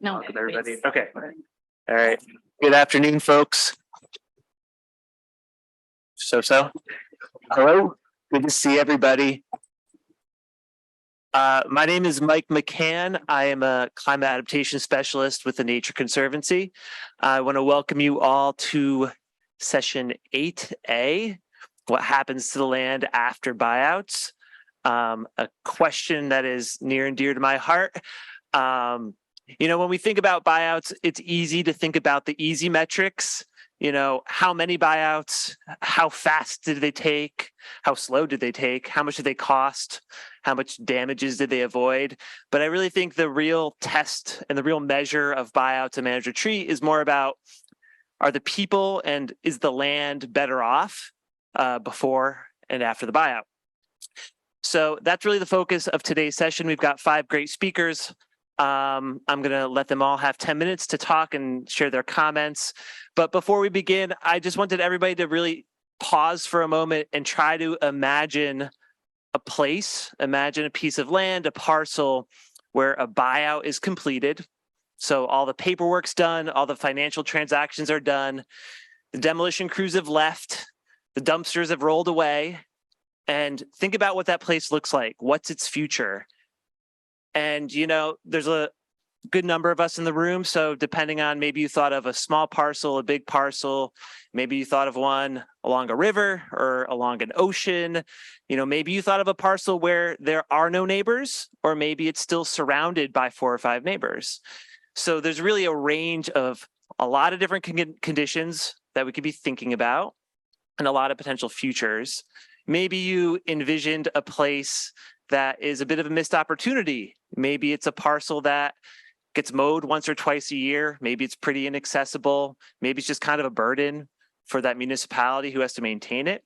No, Welcome, everybody. please. Okay. All right. Good afternoon, folks. Hello. Good to see everybody. My name is Mike McCann. I am a climate adaptation specialist with the Nature Conservancy. I want to welcome you all to session 8A, what happens to the land after buyouts. A question that is near and dear to my heart. When we think about buyouts, it's easy to think about the easy metrics. How many buyouts, how fast did they take, how slow did they take, how much did they cost, how much damages did they avoid? But I really think the real test and the real measure of buyouts and managed retreat is more about, are the people and is the land better off before and after the buyout? So that's really the focus of today's session. We've got 5 great speakers. I'm going to let them all have 10 minutes to talk and share their comments. But before we begin, I just wanted everybody to really pause for a moment and try to imagine a place, imagine a piece of land, a parcel where a buyout is completed. So all the paperwork's done, all the financial transactions are done, the demolition crews have left, the dumpsters have rolled away, and think about what that place looks like. What's its future? And, there's a good number of us in the room. So depending on, maybe you thought of a small parcel, a big parcel, maybe you thought of one along a river or along an ocean. Maybe you thought of a parcel where there are no neighbors, or maybe it's still surrounded by 4 or 5 neighbors. So there's really a range of a lot of different conditions that we could be thinking about and a lot of potential futures. Maybe you envisioned a place that is a bit of a missed opportunity. Maybe it's a parcel that gets mowed once or twice a year. Maybe it's pretty inaccessible. Maybe it's just kind of a burden for that municipality who has to maintain it.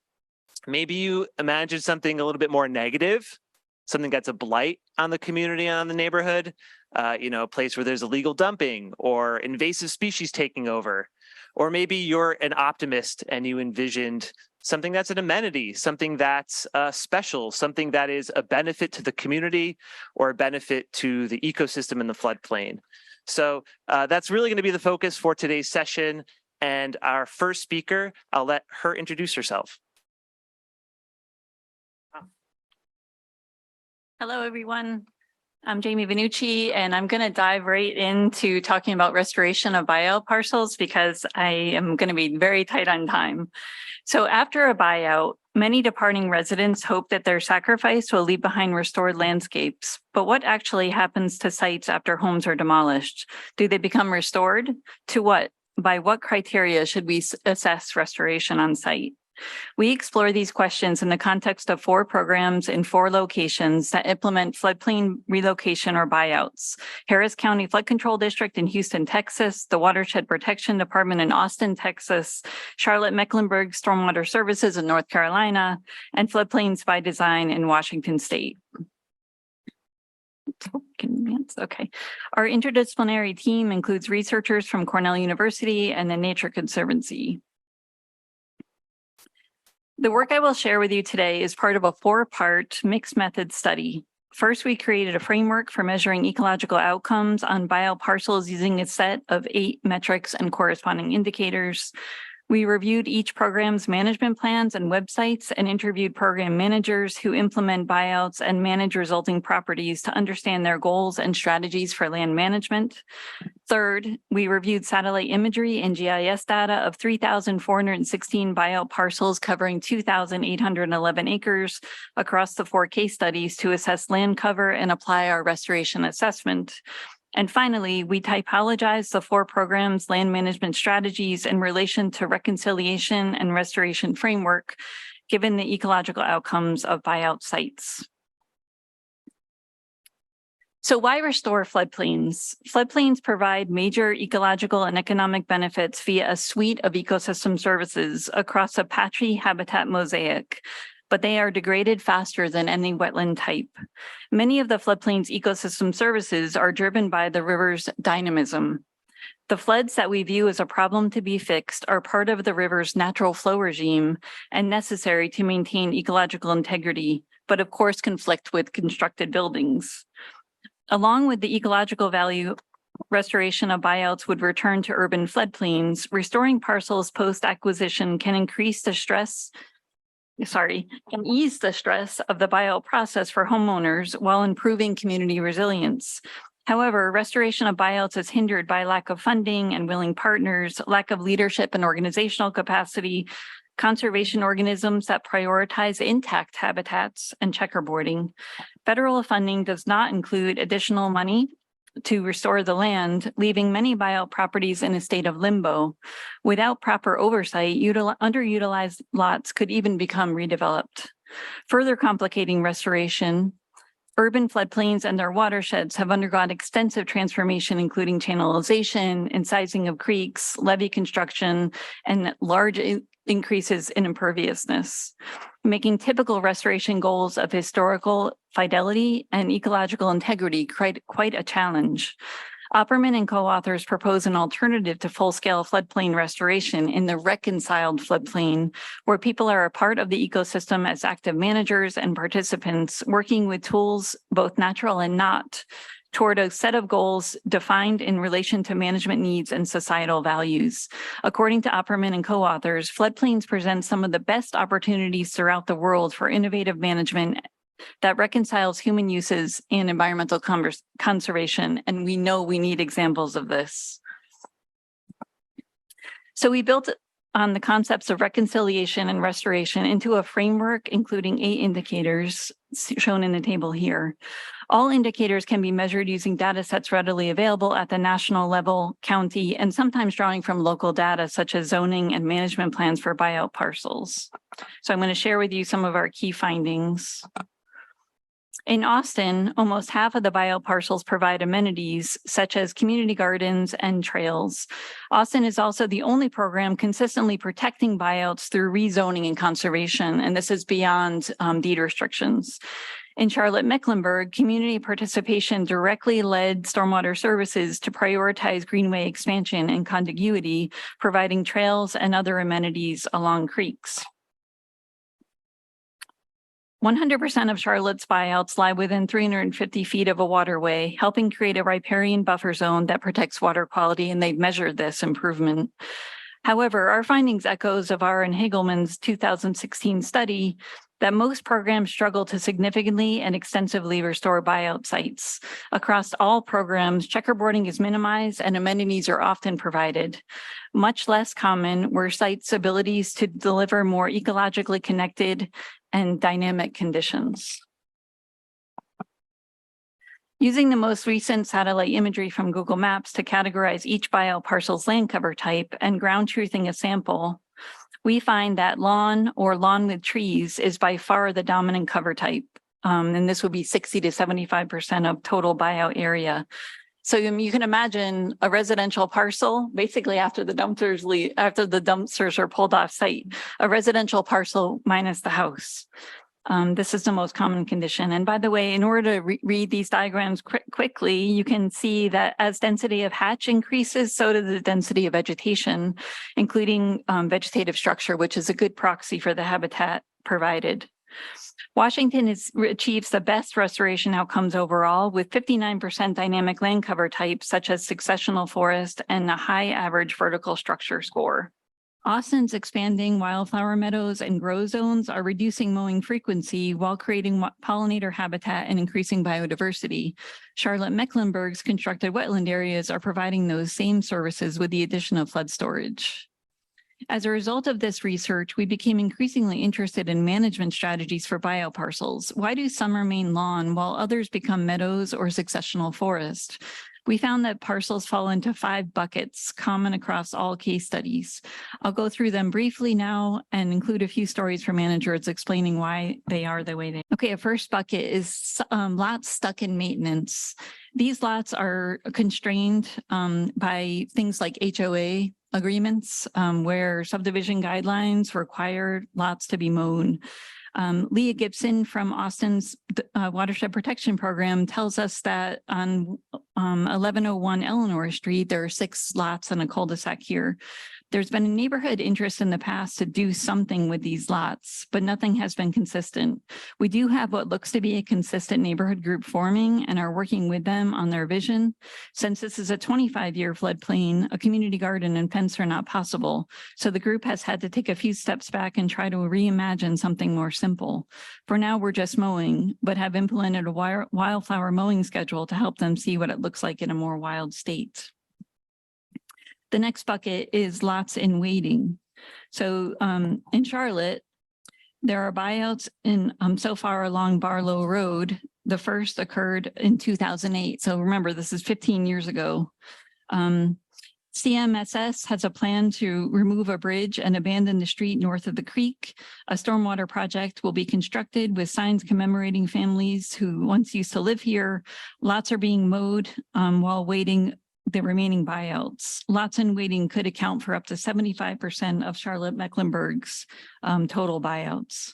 Maybe you imagine something a little bit more negative, something that's a blight on the community, on the neighborhood, a place where there's illegal dumping or invasive species taking over. Or maybe you're an optimist and you envisioned something that's an amenity, something that's special, something that is a benefit to the community or a benefit to the ecosystem in the floodplain. So that's really going to be the focus for today's session. And our first speaker, I'll let her introduce herself. Hello, everyone. I'm Jamie Vanucci, and I'm going to dive right into talking about restoration of buyout parcels because I am going to be very tight on time. So after a buyout, many departing residents hope that their sacrifice will leave behind restored landscapes. But what actually happens to sites after homes are demolished? Do they become restored? To what? By what criteria should we assess restoration on site? We explore these questions in the context of 4 programs in 4 locations that implement floodplain relocation or buyouts: Harris County Flood Control District in Houston, Texas, the Watershed Protection Department in Austin, Texas, Charlotte-Mecklenburg Stormwater Services in North Carolina, and Floodplains by Design in Washington State. Okay. Our interdisciplinary team includes researchers from Cornell University and the Nature Conservancy. The work I will share with you today is part of a 4-part mixed method study. First, we created a framework for measuring ecological outcomes on buyout parcels using a set of 8 metrics and corresponding indicators. We reviewed each program's management plans and websites and interviewed program managers who implement buyouts and manage resulting properties to understand their goals and strategies for land management. Third, we reviewed satellite imagery and GIS data of 3,416 buyout parcels covering 2,811 acres across the 4 case studies to assess land cover and apply our restoration assessment. And finally, we typologized the 4 programs' land management strategies in relation to reconciliation and restoration framework, given the ecological outcomes of buyout sites. So why restore floodplains? Floodplains provide major ecological and economic benefits via a suite of ecosystem services across a patchy habitat mosaic, but they are degraded faster than any wetland type. Many of the floodplain's ecosystem services are driven by the river's dynamism. The floods that we view as a problem to be fixed are part of the river's natural flow regime and necessary to maintain ecological integrity, but of course conflict with constructed buildings. Along with the ecological value restoration of buyouts would return to urban floodplains, restoring parcels post-acquisition can ease the stress of the buyout process for homeowners while improving community resilience. However, restoration of buyouts is hindered by lack of funding and willing partners, lack of leadership and organizational capacity, conservation organisms that prioritize intact habitats, and checkerboarding. Federal funding does not include additional money to restore the land, leaving many buyout properties in a state of limbo. Without proper oversight, underutilized lots could even become redeveloped. Further complicating restoration, urban floodplains and their watersheds have undergone extensive transformation, including channelization, incising of creeks, levee construction, and large increases in imperviousness, making typical restoration goals of historical fidelity and ecological integrity quite a challenge. Opperman and co-authors propose an alternative to full-scale floodplain restoration in the reconciled floodplain, where people are a part of the ecosystem as active managers and participants, working with tools, both natural and not, toward a set of goals defined in relation to management needs and societal values. According to Opperman and co-authors, floodplains present some of the best opportunities throughout the world for innovative management that reconciles human uses and environmental conservation, and we know we need examples of this. So we built on the concepts of reconciliation and restoration into a framework, including 8 indicators shown in the table here. All indicators can be measured using data sets readily available at the national level, county, and sometimes drawing from local data, such as zoning and management plans for buyout parcels. So I'm going to share with you some of our key findings. In Austin, almost half of the buyout parcels provide amenities such as community gardens and trails. Austin is also the only program consistently protecting buyouts through rezoning and conservation, and this is beyond deed restrictions. In Charlotte-Mecklenburg, community participation directly led stormwater services to prioritize greenway expansion and contiguity, providing trails and other amenities along creeks. 100% of Charlotte's buyouts lie within 350 feet of a waterway, helping create a riparian buffer zone that protects water quality, and they've measured this improvement. However, our findings echo Zavar and Hagelman's 2016 study that most programs struggle to significantly and extensively restore buyout sites. Across all programs, checkerboarding is minimized and amenities are often provided. Much less common were sites' abilities to deliver more ecologically connected and dynamic conditions. Using the most recent satellite imagery from Google Maps to categorize each buyout parcel's land cover type and ground truthing a sample, we find that lawn or lawn with trees is by far the dominant cover type. And this would be 60 to 75% of total buyout area. So you can imagine a residential parcel, basically after the dumpsters are pulled off site, a residential parcel minus the house. This is the most common condition. And by the way, in order to read these diagrams quickly, you can see that as density of hatch increases, so does the density of vegetation, including vegetative structure, which is a good proxy for the habitat provided. Washington achieves the best restoration outcomes overall, with 59% dynamic land cover types, such as successional forest, and a high average vertical structure score. Austin's expanding wildflower meadows and grow zones are reducing mowing frequency while creating pollinator habitat and increasing biodiversity. Charlotte-Mecklenburg's constructed wetland areas are providing those same services with the addition of flood storage. As a result of this research, we became increasingly interested in management strategies for buyout parcels. Why do some remain lawn while others become meadows or successional forest? We found that parcels fall into 5 buckets, common across all case studies. I'll go through them briefly now and include a few stories from managers explaining why they are the way they are. Okay, a first bucket is lots stuck in maintenance. These lots are constrained by things like HOA agreements, where subdivision guidelines require lots to be mown. Leah Gibson from Austin's Watershed Protection Program tells us that on 1101 Eleanor Street, there are 6 lots and a cul-de-sac here. There's been a neighborhood interest in the past to do something with these lots, but nothing has been consistent. We do have what looks to be a consistent neighborhood group forming and are working with them on their vision. Since this is a 25-year floodplain, a community garden and fence are not possible. So the group has had to take a few steps back and try to reimagine something more simple. For now, we're just mowing, but have implemented a wildflower mowing schedule to help them see what it looks like in a more wild state. The next bucket is lots in waiting. So in Charlotte, there are buyouts in so far along Barlow Road. The first occurred in 2008. So remember, this is 15 years ago. CMSS has a plan to remove a bridge and abandon the street north of the creek. A stormwater project will be constructed with signs commemorating families who once used to live here. Lots are being mowed while waiting the remaining buyouts. Lots in waiting could account for up to 75% of Charlotte Mecklenburg's total buyouts.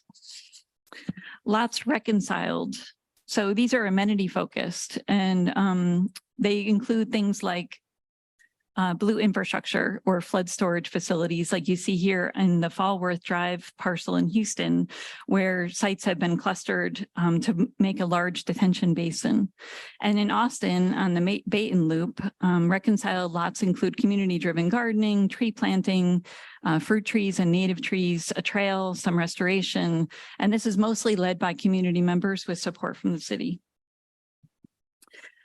Lots reconciled. So these are amenity focused, and they include things like blue infrastructure or flood storage facilities like you see here in the Fallworth Drive parcel in Houston, where sites have been clustered to make a large detention basin. And in Austin on the Baton Loop, reconciled lots include community-driven gardening, tree planting, fruit trees and native trees, a trail, some restoration, and this is mostly led by community members with support from the city.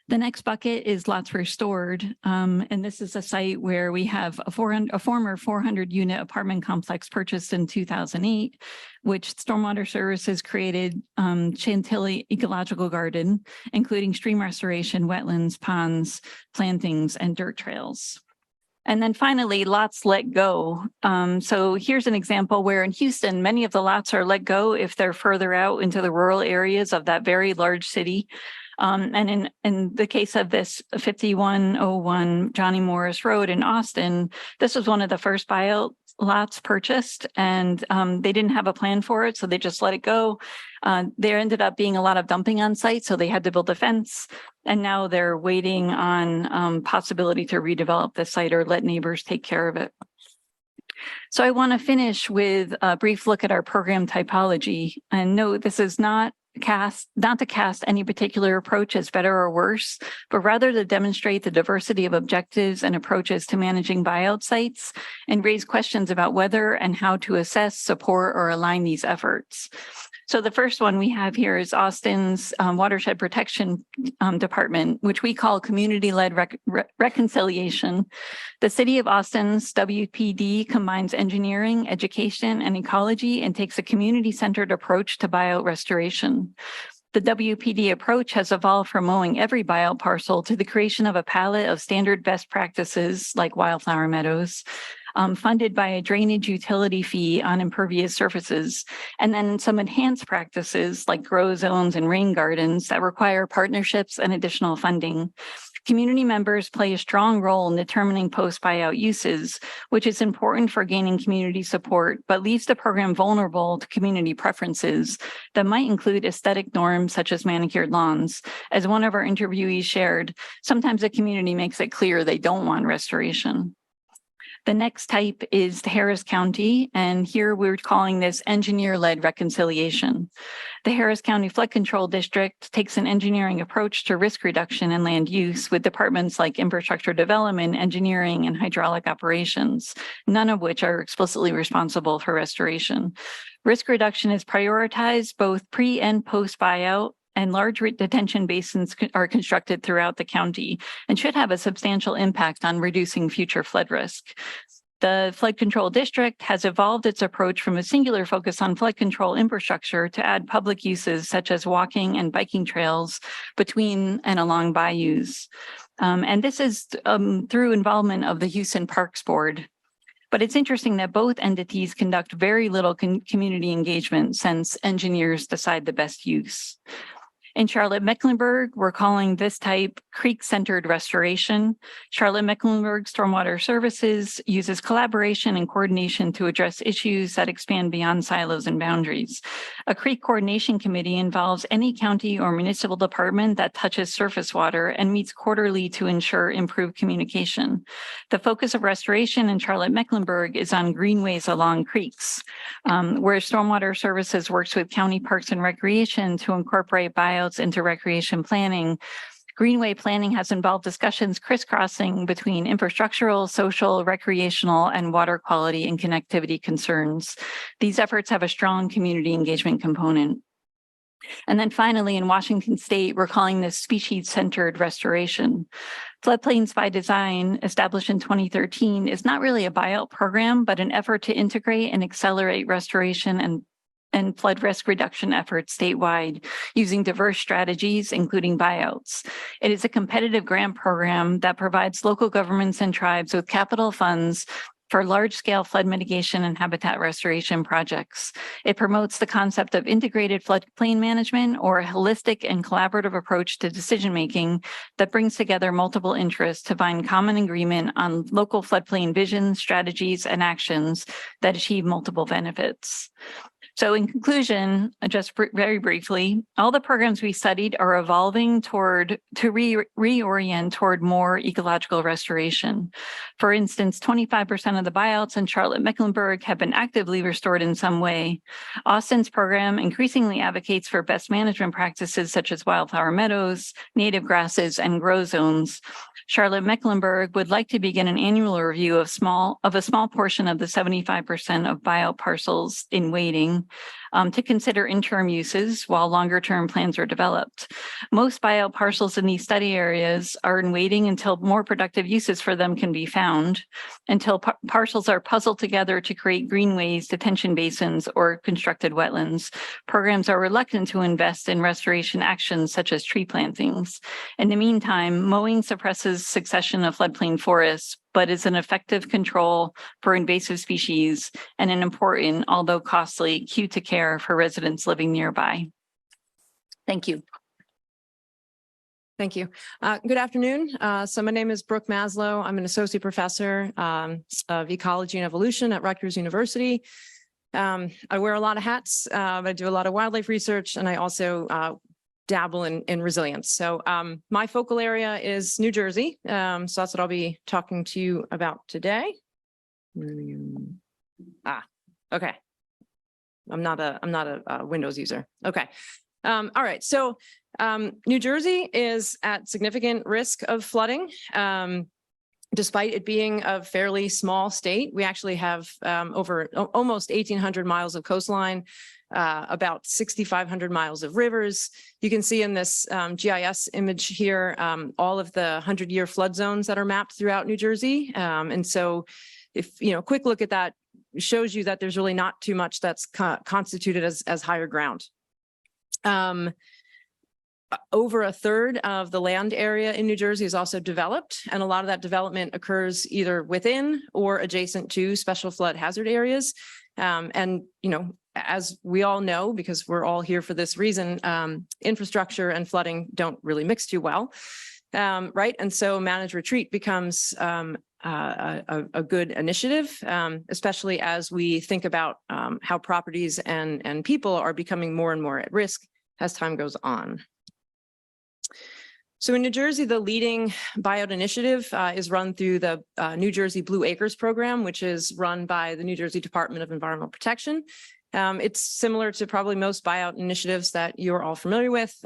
The next bucket is lots restored, and this is a site where we have a former 400-unit apartment complex purchased in 2008, which Stormwater Services created Chantilly Ecological Garden, including stream restoration, wetlands, ponds, plantings, and dirt trails. And then finally, lots let go. So here's an example where in Houston, many of the lots are let go if they're further out into the rural areas of that very large city. And in the case of this 5101 Johnny Morris Road in Austin, this was one of the first buyout lots purchased, and they didn't have a plan for it, so they just let it go. There ended up being a lot of dumping on site, so they had to build a fence, and now they're waiting on possibility to redevelop the site or let neighbors take care of it. So I want to finish with a brief look at our program typology, and note this is not to cast any particular approach as better or worse, but rather to demonstrate the diversity of objectives and approaches to managing buyout sites and raise questions about whether and how to assess, support, or align these efforts. So the first one we have here is Austin's Watershed Protection Department, which we call Community-Led Reconciliation. The City of Austin's WPD combines engineering, education, and ecology and takes a community-centered approach to buyout restoration. The WPD approach has evolved from mowing every buyout parcel to the creation of a palette of standard best practices like wildflower meadows, funded by a drainage utility fee on impervious surfaces, and then some enhanced practices like grow zones and rain gardens that require partnerships and additional funding. Community members play a strong role in determining post-buyout uses, which is important for gaining community support, but leaves the program vulnerable to community preferences that might include aesthetic norms such as manicured lawns. As one of our interviewees shared, sometimes the community makes it clear they don't want restoration. The next type is the Harris County, and here we're calling this engineer-led reconciliation. The Harris County Flood Control District takes an engineering approach to risk reduction and land use with departments like infrastructure development, engineering, and hydraulic operations, none of which are explicitly responsible for restoration. Risk reduction is prioritized both pre and post buyout, and large detention basins are constructed throughout the county and should have a substantial impact on reducing future flood risk. The Flood Control District has evolved its approach from a singular focus on flood control infrastructure to add public uses such as walking and biking trails between and along bayous. And this is through involvement of the Houston Parks Board. But it's interesting that both entities conduct very little community engagement since engineers decide the best use. In Charlotte-Mecklenburg, we're calling this type creek-centered restoration. Charlotte-Mecklenburg Stormwater Services uses collaboration and coordination to address issues that expand beyond silos and boundaries. A creek coordination committee involves any county or municipal department that touches surface water and meets quarterly to ensure improved communication. The focus of restoration in Charlotte-Mecklenburg is on greenways along creeks, where Stormwater Services works with County Parks and Recreation to incorporate buyouts into recreation planning. Greenway planning has involved discussions crisscrossing between infrastructural, social, recreational, and water quality and connectivity concerns. These efforts have a strong community engagement component. And then finally, in Washington State, we're calling this species-centered restoration. Floodplains by Design, established in 2013, is not really a buyout program, but an effort to integrate and accelerate restoration and flood risk reduction efforts statewide using diverse strategies, including buyouts. It is a competitive grant program that provides local governments and tribes with capital funds for large-scale flood mitigation and habitat restoration projects. It promotes the concept of integrated floodplain management, or a holistic and collaborative approach to decision-making that brings together multiple interests to find common agreement on local floodplain visions, strategies, and actions that achieve multiple benefits. So in conclusion, just very briefly, all the programs we studied are evolving to reorient toward more ecological restoration. For instance, 25% of the buyouts in Charlotte-Mecklenburg have been actively restored in some way. Austin's program increasingly advocates for best management practices such as wildflower meadows, native grasses, and grow zones. Charlotte-Mecklenburg would like to begin an annual review of a small portion of the 75% of buyout parcels in waiting to consider interim uses while longer term plans are developed. Most buyout parcels in these study areas are in waiting until more productive uses for them can be found, until parcels are puzzled together to create greenways, detention basins, or constructed wetlands. Programs are reluctant to invest in restoration actions such as tree plantings. In the meantime, mowing suppresses succession of floodplain forests, but is an effective control for invasive species and an important, although costly, cue to care for residents living nearby. Thank you. Thank you. Good afternoon. So my name is Brooke Maslow. I'm an associate professor of ecology and evolution at Rutgers University. I wear a lot of hats. I do a lot of wildlife research, and I also dabble in resilience. So my focal area is New Jersey. So that's what I'll be talking to you about today. Okay. I'm not a Windows user. Okay. All right. So New Jersey is at significant risk of flooding. Despite it being a fairly small state, we actually have almost 1,800 miles of coastline, about 6,500 miles of rivers. You can see in this GIS image here, all of the 100-year flood zones that are mapped throughout New Jersey. And so if, a quick look at that shows you that there's really not too much that's constituted as higher ground. Over a third of the land area in New Jersey is also developed, and a lot of that development occurs either within or adjacent to special flood hazard areas. And, as we all know, because we're all here for this reason, infrastructure and flooding don't really mix too well, right? And so managed retreat becomes a good initiative, especially as we think about how properties and people are becoming more and more at risk as time goes on. So in New Jersey, the leading buyout initiative is run through the New Jersey Blue Acres program, which is run by the New Jersey Department of Environmental Protection. It's similar to probably most buyout initiatives that you're all familiar with.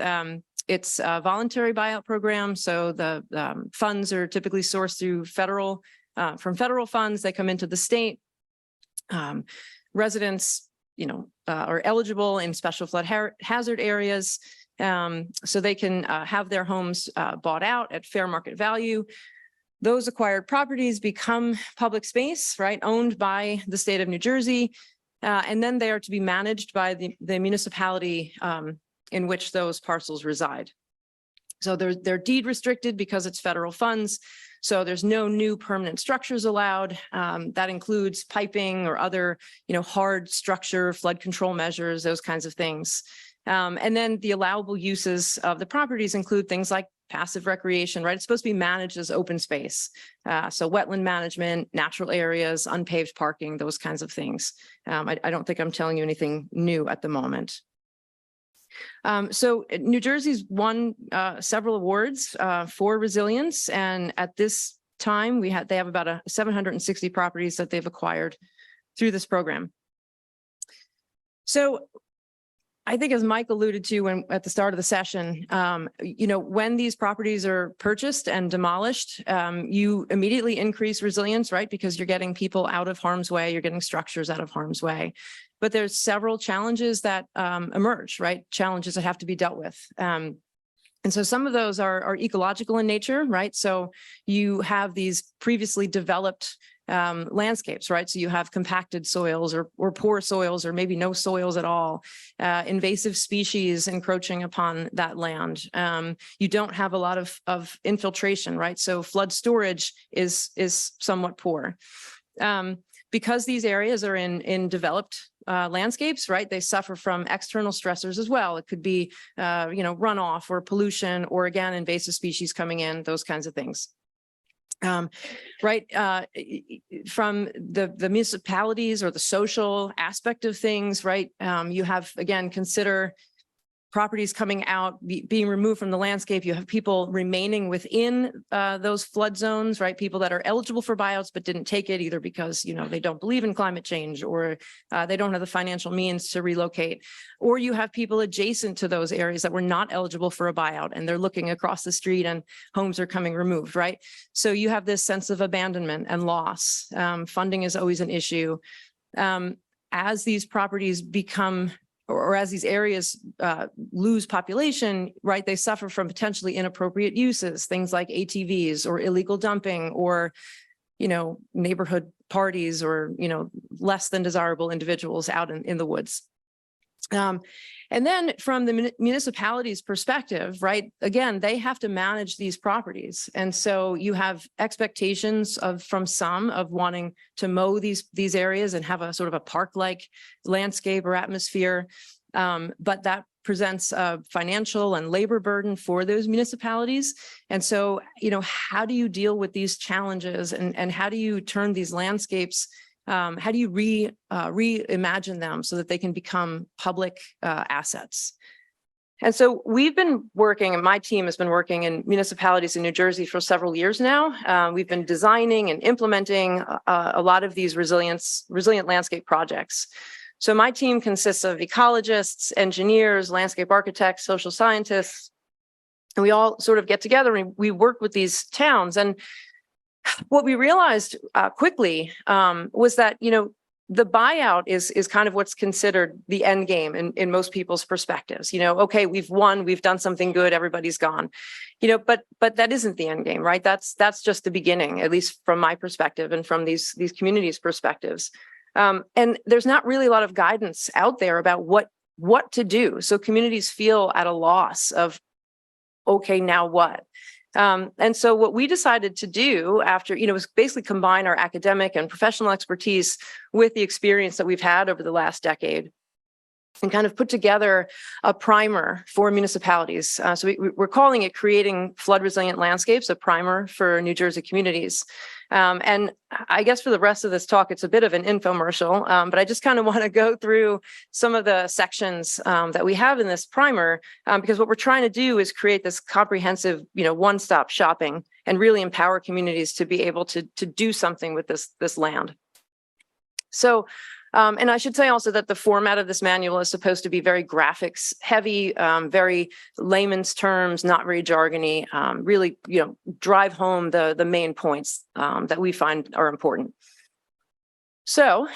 It's a voluntary buyout program, so the funds are typically sourced through from federal funds. They come into the state. Residents, are eligible in special flood hazard areas. So they can have their homes bought out at fair market value. Those acquired properties become public space, right, owned by the state of New Jersey, and then they are to be managed by the municipality in which those parcels reside. So they're deed restricted because it's federal funds. So there's no new permanent structures allowed. That includes piping or other, hard structure, flood control measures, those kinds of things. And then the allowable uses of the properties include things like passive recreation, right? It's supposed to be managed as open space. So wetland management, natural areas, unpaved parking, those kinds of things. I don't think I'm telling you anything new at the moment. So New Jersey's won several awards for resilience. And at this time, they have about 760 properties that they've acquired through this program. So I think, as Mike alluded to at the start of the session, when these properties are purchased and demolished, you immediately increase resilience, right? Because you're getting people out of harm's way, you're getting structures out of harm's way. But there's several challenges that emerge, right? Challenges that have to be dealt with. And so some of those are ecological in nature, right? So you have these previously developed landscapes, right? So you have compacted soils or poor soils or maybe no soils at all, invasive species encroaching upon that land. You don't have a lot of infiltration, right? So flood storage is somewhat poor. Because these areas are in developed landscapes, right? They suffer from external stressors as well. It could be, runoff or pollution, or again, invasive species coming in, those kinds of things. From the municipalities or the social aspect of things, right? You have, again, consider properties coming out, being removed from the landscape. You have people remaining within those flood zones, right? People that are eligible for buyouts but didn't take it either because, they don't believe in climate change, or they don't have the financial means to relocate. Or you have people adjacent to those areas that were not eligible for a buyout, and they're looking across the street and homes are coming removed, right? So you have this sense of abandonment and loss. Funding is always an issue. As these properties become, or as these areas lose population, right, they suffer from potentially inappropriate uses, things like ATVs or illegal dumping, or, neighborhood parties, or, less than desirable individuals out in the woods. And then from the municipality's perspective, right, again, they have to manage these properties. And so you have expectations from some of wanting to mow these areas and have a sort of a park-like landscape or atmosphere. But that presents a financial and labor burden for those municipalities. And so, how do you deal with these challenges, and how do you turn these landscapes? How do you reimagine them so that they can become public assets? And so we've been working, and my team has been working in municipalities in New Jersey for several years now. We've been designing and implementing a lot of these resilient landscape projects. So my team consists of ecologists, engineers, landscape architects, social scientists, and we all sort of get together and we work with these towns. And what we realized quickly was that, the buyout is kind of what's considered the end game in most people's perspectives. Okay, we've won, we've done something good, everybody's gone. But that isn't the end game, right? That's just the beginning, at least from my perspective and from these communities' perspectives. And there's not really a lot of guidance out there about what to do. So communities feel at a loss of, okay, now what? And so what we decided to do after, was basically combine our academic and professional expertise with the experience that we've had over the last decade, and kind of put together a primer for municipalities. So we're calling it Creating Flood Resilient Landscapes, a primer for New Jersey communities. And I guess for the rest of this talk, it's a bit of an infomercial, but I just kind of want to go through some of the sections that we have in this primer, because what we're trying to do is create this comprehensive, one-stop shopping and really empower communities to be able to do something with this land. So, and I should say also that the format of this manual is supposed to be very graphics heavy, very layman's terms, not very jargony, really, drive home the main points that we find are important. So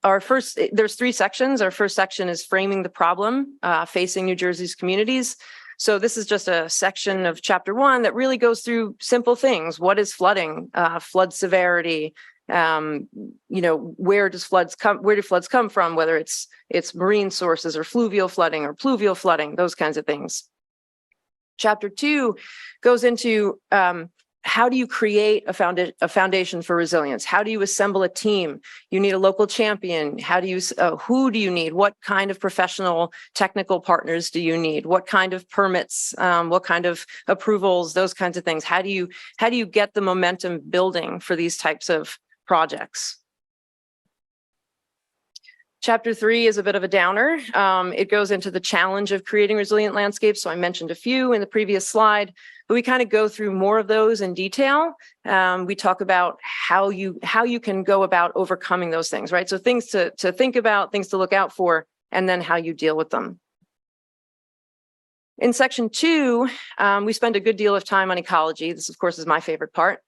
there's 3 sections. Our first section is framing the problem facing New Jersey's communities. So this is just a section of chapter 1 that really goes through simple things. What is flooding? Flood severity? Where do floods come from, whether it's marine sources or fluvial flooding, those kinds of things. Chapter 2 goes into how do you create a foundation for resilience? How do you assemble a team? You need a local champion. How do you, who do you need? What kind of professional technical partners do you need? What kind of permits? What kind of approvals? Those kinds of things. How do you get the momentum building for these types of projects? Chapter 3 is a bit of a downer. It goes into the challenge of creating resilient landscapes. So I mentioned a few in the previous slide, but we kind of go through more of those in detail. We talk about how you can go about overcoming those things, right? So things to think about, things to look out for, and then how you deal with them. In section 2, we spend a good deal of time on ecology. This, of course, is my favorite part.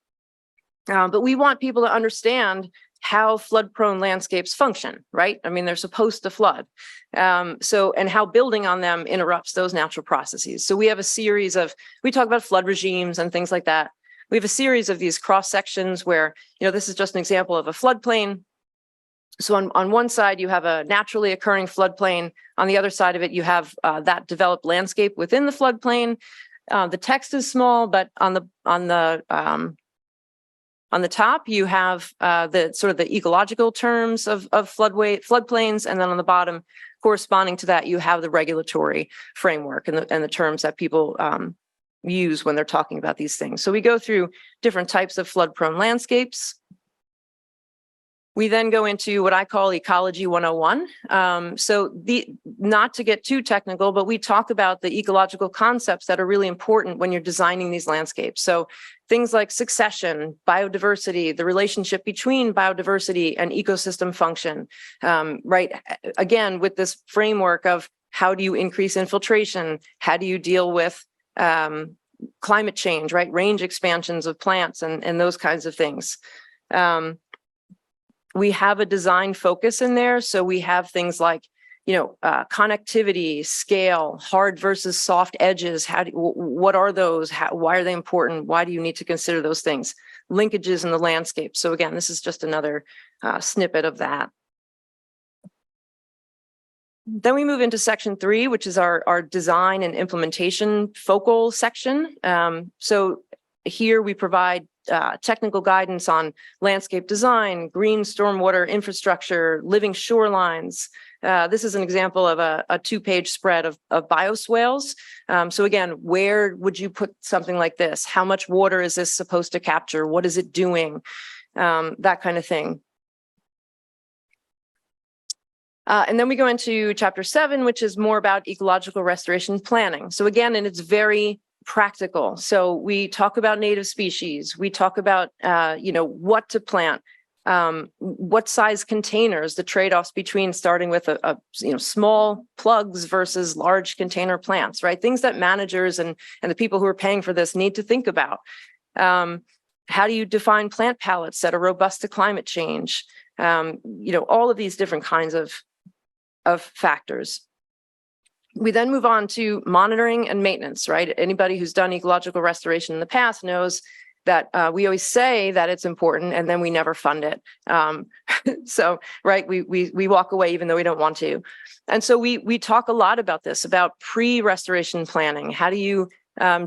But we want people to understand how flood-prone landscapes function, right? I mean, they're supposed to flood. And how building on them interrupts those natural processes. So we have a series of, we talk about flood regimes and things like that. We have a series of these cross sections where, this is just an example of a floodplain. So on one side, you have a naturally occurring floodplain. On the other side of it, you have that developed landscape within the floodplain. The text is small, but on the top, you have the sort of the ecological terms of floodplains, and then on the bottom, corresponding to that, you have the regulatory framework and the terms that people use when they're talking about these things. So we go through different types of flood-prone landscapes. We then go into what I call Ecology 101. Not to get too technical, but we talk about the ecological concepts that are really important when you're designing these landscapes. So things like succession, biodiversity, the relationship between biodiversity and ecosystem function, right? Again, with this framework of how do you increase infiltration? How do you deal with climate change, right? Range expansions of plants and those kinds of things. We have a design focus in there. So we have things like, connectivity, scale, hard versus soft edges. What are those? Why are they important? Why do you need to consider those things? Linkages in the landscape. So again, this is just another snippet of that. Then we move into section 3, which is our design and implementation focal section. So here we provide technical guidance on landscape design, green stormwater infrastructure, living shorelines. This is an example of a 2-page spread of bioswales. So again, where would you put something like this? How much water is this supposed to capture? What is it doing? That kind of thing. And then we go into chapter 7, which is more about ecological restoration planning. So again, and it's very practical. So we talk about native species. We talk about, what to plant, what size containers, the trade-offs between starting with a small plugs versus large container plants, right? Things that managers and the people who are paying for this need to think about. How do you define plant palettes that are robust to climate change? All of these different kinds of factors. We then move on to monitoring and maintenance, right? Anybody who's done ecological restoration in the past knows that we always say that it's important and then we never fund it. So, right, we walk away even though we don't want to. And so we talk a lot about this, about pre-restoration planning. How do you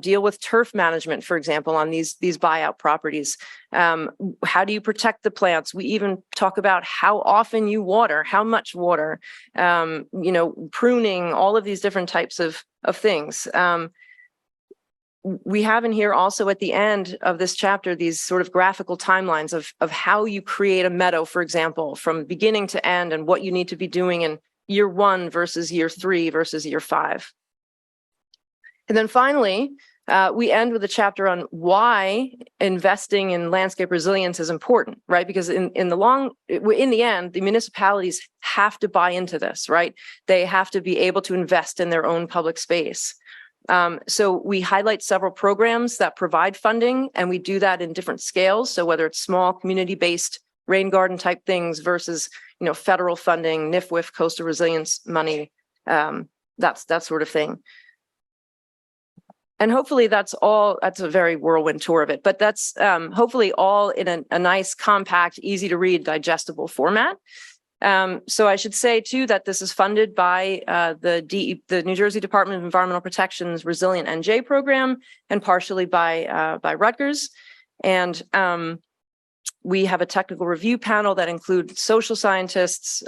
deal with turf management, for example, on these buyout properties? How do you protect the plants? We even talk about how often you water, how much water, pruning, all of these different types of things. We have in here also at the end of this chapter, these sort of graphical timelines of how you create a meadow, for example, from beginning to end, and what you need to be doing in year 1 versus year 3 versus year 5. And then finally, we end with a chapter on why investing in landscape resilience is important, right? Because in the end, the municipalities have to buy into this, right? They have to be able to invest in their own public space. So we highlight several programs that provide funding, and we do that in different scales. So whether it's small community-based rain garden type things versus, federal funding, NIFWIF, coastal resilience money, that sort of thing. And hopefully that's a very whirlwind tour of it, but that's hopefully all in a nice, compact, easy to read, digestible format. So I should say too that this is funded by the New Jersey Department of Environmental Protection's Resilient NJ program, and partially by Rutgers. And we have a technical review panel that includes social scientists,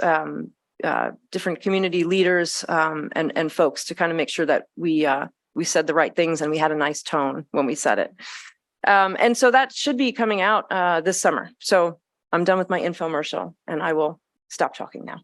different community leaders, and folks to kind of make sure that we said the right things and we had a nice tone when we said it. And so that should be coming out this summer. So I'm done with my infomercial and I will stop talking now.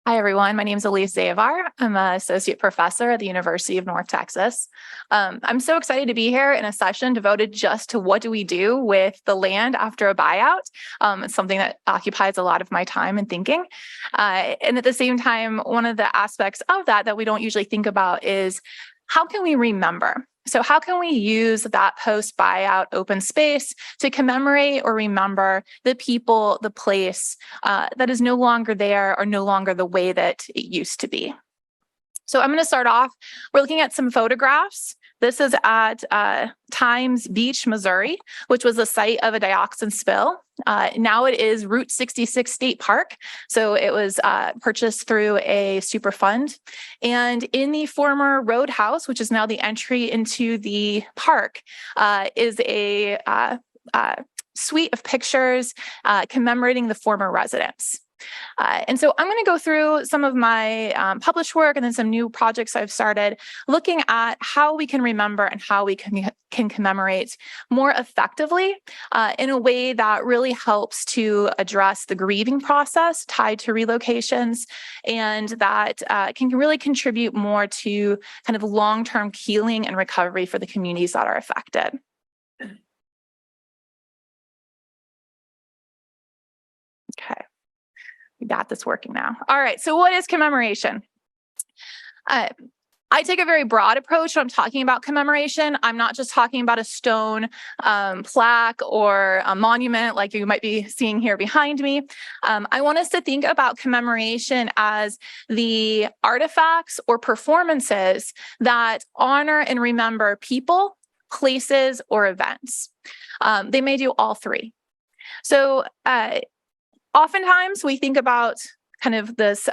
Hi, everyone. My name is Elyse Zavar. I'm an associate professor at the University of North Texas. I'm so excited to be here in a session devoted just to what do we do with the land after a buyout. It's something that occupies a lot of my time and thinking. And at the same time, one of the aspects of that we don't usually think about is how can we remember? So how can we use that post-buyout open space to commemorate or remember the people, the place that is no longer there or no longer the way that it used to be? So I'm going to start off. We're looking at some photographs. This is at Times Beach, Missouri, which was the site of a dioxin spill. Now it is Route 66 State Park. So it was purchased through a Superfund. And in the former roadhouse, which is now the entry into the park, is a suite of pictures commemorating the former residents. And so I'm going to go through some of my published work and then some new projects I've started looking at how we can remember and how we can commemorate more effectively in a way that really helps to address the grieving process tied to relocations and that can really contribute more to kind of long-term healing and recovery for the communities that are affected. Okay. We got this working now. All right, so what is commemoration? I take a very broad approach when I'm talking about commemoration. I'm not just talking about a stone plaque or a monument like you might be seeing here behind me. I want us to think about commemoration as the artifacts or performances that honor and remember people, places, or events. They may do all three. So oftentimes we think about kind of this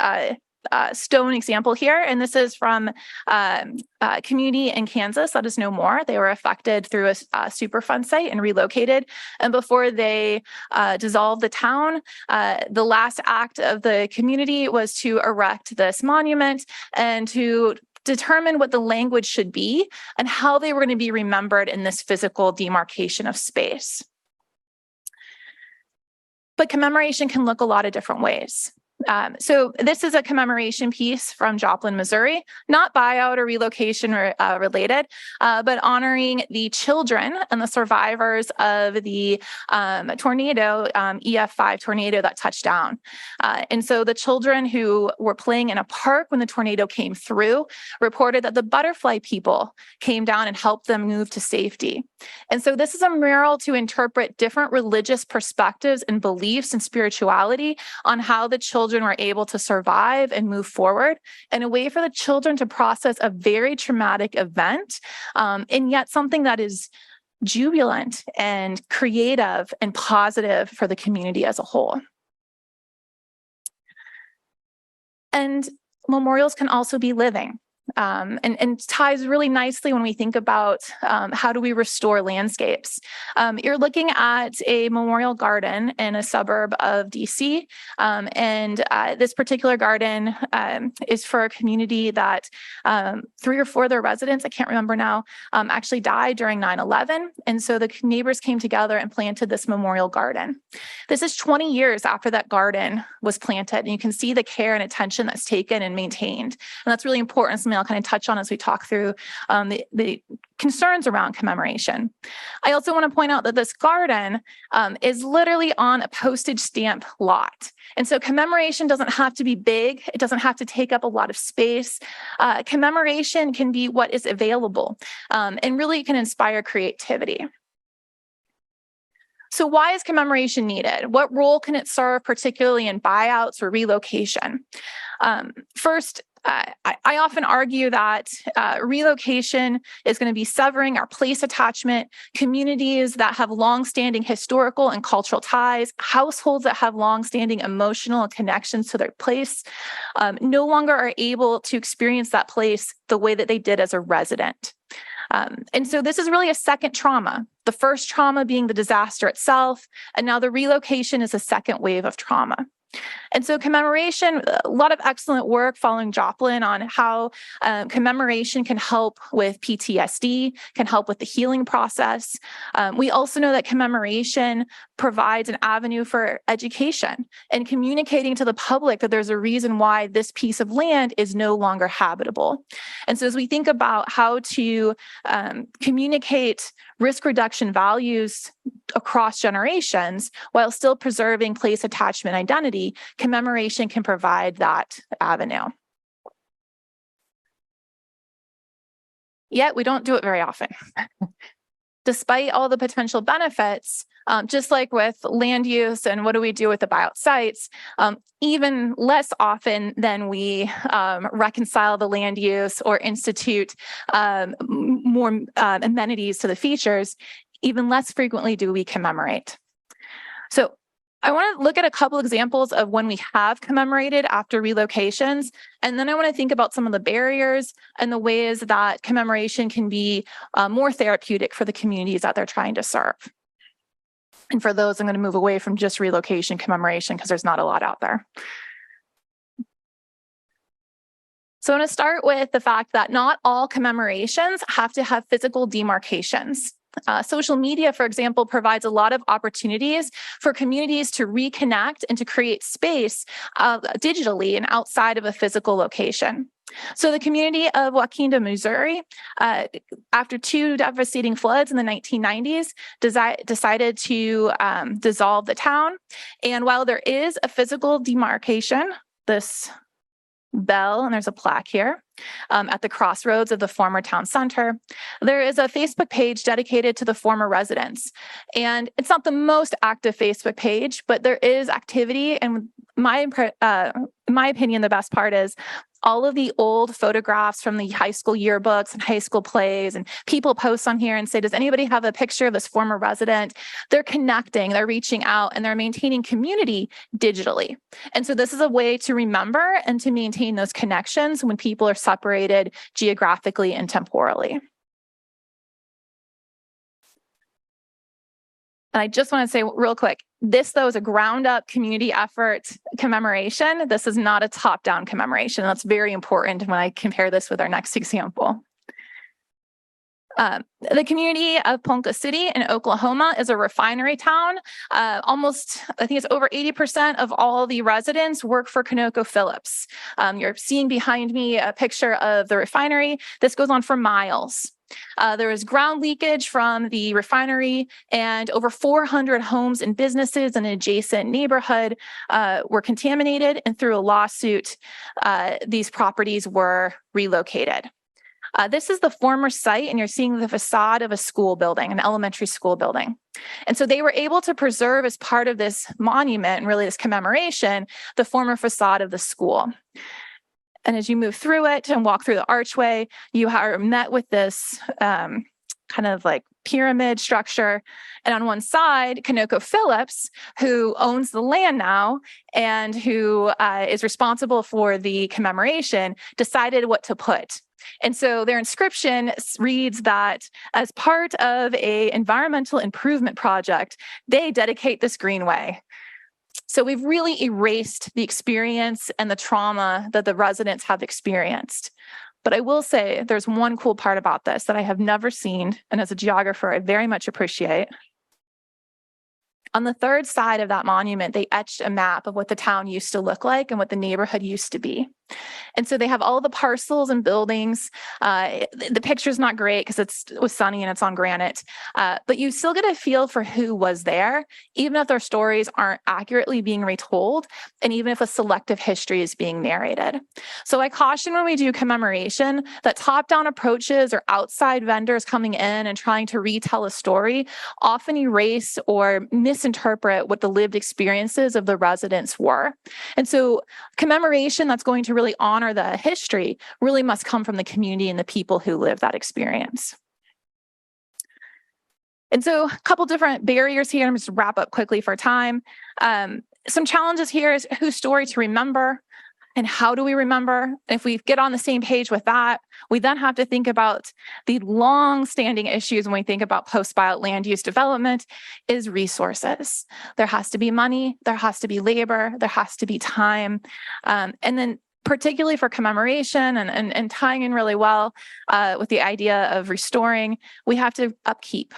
stone example here, and this is from a community in Kansas that is no more. They were affected through a Superfund site and relocated. And before they dissolved the town, the last act of the community was to erect this monument and to determine what the language should be and how they were going to be remembered in this physical demarcation of space. But commemoration can look a lot of different ways. So this is a commemoration piece from Joplin, Missouri, not buyout or relocation related, but honoring the children and the survivors of the tornado, EF5 tornado that touched down. And so the children who were playing in a park when the tornado came through reported that the butterfly people came down and helped them move to safety. And so this is a mural to interpret different religious perspectives and beliefs and spirituality on how the children were able to survive and move forward, and a way for the children to process a very traumatic event, and yet something that is jubilant and creative and positive for the community as a whole. And memorials can also be living. And ties really nicely when we think about how do we restore landscapes. You're looking at a memorial garden in a suburb of DC, and this particular garden is for a community that 3 or 4 of their residents, I can't remember now, actually died during 9/11, and so the neighbors came together and planted this memorial garden. This is 20 years after that garden was planted, and you can see the care and attention that's taken and maintained, and that's really important. Something I'll kind of touch on as we talk through the concerns around commemoration. I also want to point out that this garden is literally on a postage stamp lot. And so commemoration doesn't have to be big. It doesn't have to take up a lot of space. Commemoration can be what is available and really can inspire creativity. So why is commemoration needed? What role can it serve, particularly in buyouts or relocation? First, I often argue that relocation is going to be severing our place attachment, communities that have longstanding historical and cultural ties, households that have longstanding emotional connections to their place, no longer are able to experience that place the way that they did as a resident. And so this is really a second trauma. The first trauma being the disaster itself, and now the relocation is a second wave of trauma. And so commemoration, a lot of excellent work following Joplin on how commemoration can help with PTSD, can help with the healing process. We also know that commemoration provides an avenue for education and communicating to the public that there's a reason why this piece of land is no longer habitable. And so as we think about how to communicate risk reduction values across generations while still preserving place attachment identity, commemoration can provide that avenue. Yet we don't do it very often. Despite all the potential benefits, just like with land use and what do we do with the buyout sites, even less often than we reconcile the land use or institute more amenities to the features, even less frequently do we commemorate. So I want to look at a couple examples of when we have commemorated after relocations, and then I want to think about some of the barriers and the ways that commemoration can be more therapeutic for the communities that they're trying to serve. And for those, I'm going to move away from just relocation commemoration because there's not a lot out there. So I want to start with the fact that not all commemorations have to have physical demarcations. Social media, for example, provides a lot of opportunities for communities to reconnect and to create space digitally and outside of a physical location. So the community of Waukegan, Missouri, after 2 devastating floods in the 1990s, decided to dissolve the town. And while there is a physical demarcation, this bell, and there's a plaque here, at the crossroads of the former town center, there is a Facebook page dedicated to the former residents. And it's not the most active Facebook page, but there is activity. And in my opinion, the best part is all of the old photographs from the high school yearbooks and high school plays, and people post on here and say, does anybody have a picture of this former resident? They're connecting, they're reaching out, and they're maintaining community digitally. And so this is a way to remember and to maintain those connections when people are separated geographically and temporally. And I just want to say real quick, this, though, is a ground-up community effort commemoration. This is not a top-down commemoration. That's very important when I compare this with our next example. The community of Ponca City in Oklahoma is a refinery town. Almost, I think it's over 80% of all the residents work for ConocoPhillips. You're seeing behind me a picture of the refinery. This goes on for miles. There was ground leakage from the refinery, and over 400 homes and businesses in an adjacent neighborhood were contaminated, and through a lawsuit, these properties were relocated. This is the former site, and you're seeing the facade of a school building, an elementary school building. And so they were able to preserve, as part of this monument and really this commemoration, the former facade of the school. And as you move through it and walk through the archway, you are met with this kind of like pyramid structure. And on one side, ConocoPhillips, who owns the land now and who is responsible for the commemoration, decided what to put. And so their inscription reads that as part of an environmental improvement project, they dedicate this greenway. So we've really erased the experience and the trauma that the residents have experienced. But I will say there's one cool part about this that I have never seen, and as a geographer, I very much appreciate. On the third side of that monument, they etched a map of what the town used to look like and what the neighborhood used to be. And so they have all the parcels and buildings. The picture's not great because it was sunny and it's on granite, but you still get a feel for who was there, even if their stories aren't accurately being retold, and even if a selective history is being narrated. So I caution when we do commemoration that top-down approaches or outside vendors coming in and trying to retell a story often erase or misinterpret what the lived experiences of the residents were. And so commemoration that's going to really honor the history really must come from the community and the people who live that experience. And so a couple different barriers here. I'm just wrap up quickly for time. Some challenges here is whose story to remember, And how do we remember? If we get on the same page with that, we then have to think about the long-standing issues when we think about post-buyout land use development is resources. There has to be money, there has to be labor, there has to be time. And then particularly for commemoration and tying in really well with the idea of restoring, we have to upkeep.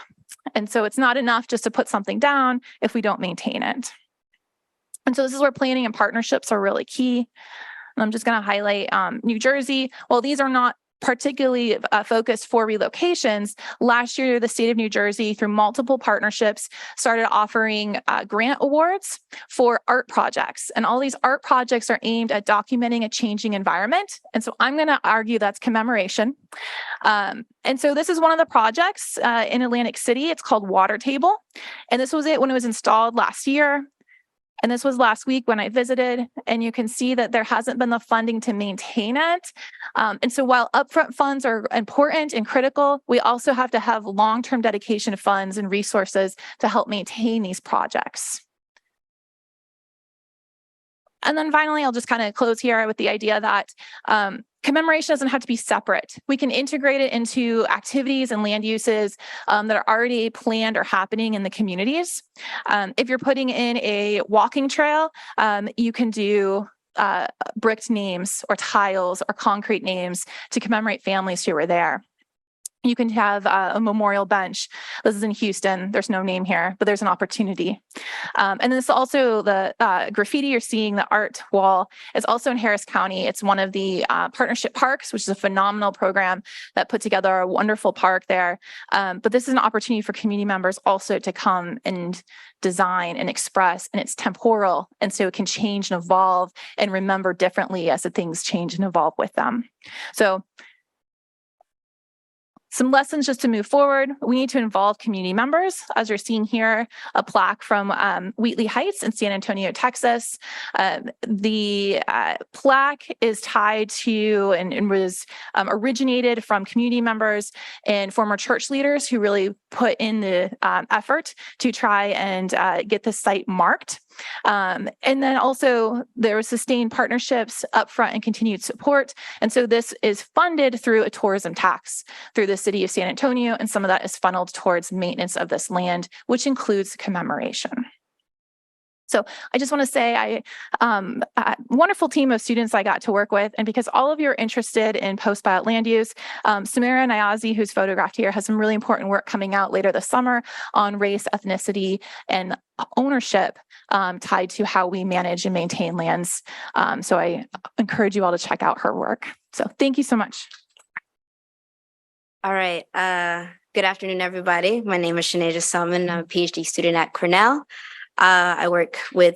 And so it's not enough just to put something down if we don't maintain it. And so this is where planning and partnerships are really key. And I'm just going to highlight New Jersey. While these are not particularly focused for relocations, last year, the state of New Jersey, through multiple partnerships, started offering grant awards for art projects. And all these art projects are aimed at documenting a changing environment. And so I'm going to argue that's commemoration. And so this is one of the projects in Atlantic City. It's called Water Table. And this was it when it was installed last year. And this was last week when I visited, and you can see that there hasn't been the funding to maintain it. And so while upfront funds are important and critical, we also have to have long-term dedication funds and resources to help maintain these projects. And then finally, I'll just kind of close here with the idea that commemoration doesn't have to be separate. We can integrate it into activities and land uses that are already planned or happening in the communities. If you're putting in a walking trail, you can do bricked names or tiles or concrete names to commemorate families who were there. You can have a memorial bench. This is in Houston. There's no name here, but there's an opportunity. And this also the graffiti you're seeing, the art wall, is also in Harris County. It's one of the partnership parks, which is a phenomenal program that put together a wonderful park there. But this is an opportunity for community members also to come and design and express, and it's temporal. And so it can change and evolve and remember differently as the things change and evolve with them. So some lessons just to move forward. We need to involve community members. As you're seeing here, a plaque from Wheatley Heights in San Antonio, Texas. The plaque is tied to and was originated from community members and former church leaders who really put in the effort to try and get the site marked. And then also there was sustained partnerships upfront and continued support. And so this is funded through a tourism tax through the city of San Antonio. And some of that is funneled towards maintenance of this land, which includes commemoration. So I just want to say a wonderful team of students I got to work with. And because all of you are interested in post-buyout land use, Samira Niazi, who's photographed here, has some really important work coming out later this summer on race, ethnicity, and ownership tied to how we manage and maintain lands. So I encourage you all to check out her work. So thank you so much. All right. Good afternoon, everybody. My name is Shanaja Selman. I'm a PhD student at Cornell. I work with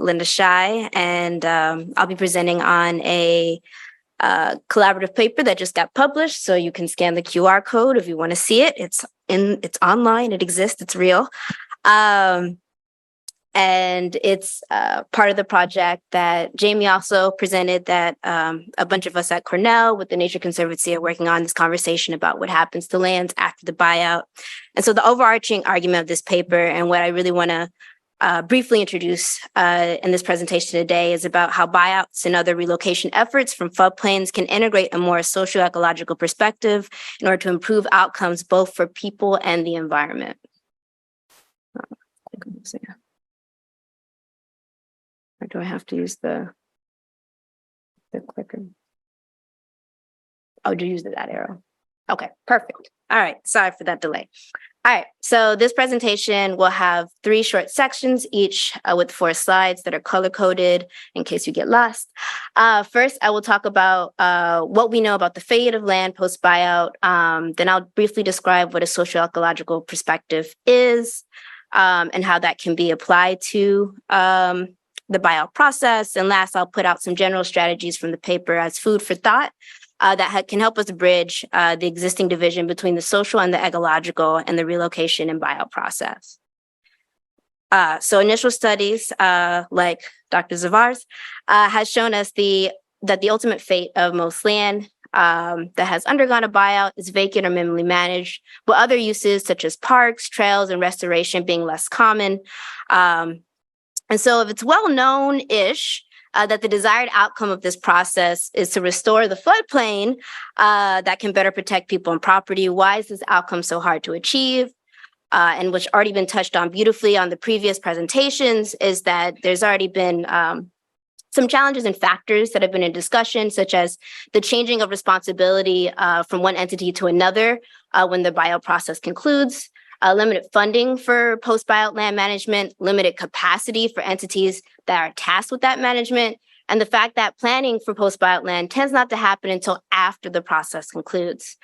Linda Shai, and I'll be presenting on a collaborative paper that just got published. So you can scan the QR code if you want to see it. It's online. It exists. It's real. And it's part of the project that Jamie also presented, that a bunch of us at Cornell with the Nature Conservancy are working on, this conversation about what happens to lands after the buyout. And so the overarching argument of this paper, and what I really want to briefly introduce in this presentation today, is about how buyouts and other relocation efforts from floodplains can integrate a more socio-ecological perspective in order to improve outcomes both for people and the environment. Or do I have to use the clicker? Oh, do you use that arrow? Okay, perfect. All right, sorry for that delay. All right, so this presentation will have 3 short sections, each with 4 slides that are color-coded in case you get lost. First, I will talk about what we know about the fate of land post-buyout. Then I'll briefly describe what a socio-ecological perspective is and how that can be applied to the buyout process. And last, I'll put out some general strategies from the paper as food for thought that can help us bridge the existing division between the social and the ecological and the relocation and buyout process. So initial studies like Dr. Zavar's has shown us that the ultimate fate of most land that has undergone a buyout is vacant or minimally managed, with other uses such as parks, trails, and restoration being less common. And so if it's well-known-ish that the desired outcome of this process is to restore the floodplain that can better protect people and property. Why is this outcome so hard to achieve? And which already been touched on beautifully on the previous presentations is that there's already been some challenges and factors that have been in discussion, such as the changing of responsibility from one entity to another when the buyout process concludes, limited funding for post-buyout land management, limited capacity for entities that are tasked with that management, and the fact that planning for post-buyout land tends not to happen until after the process concludes.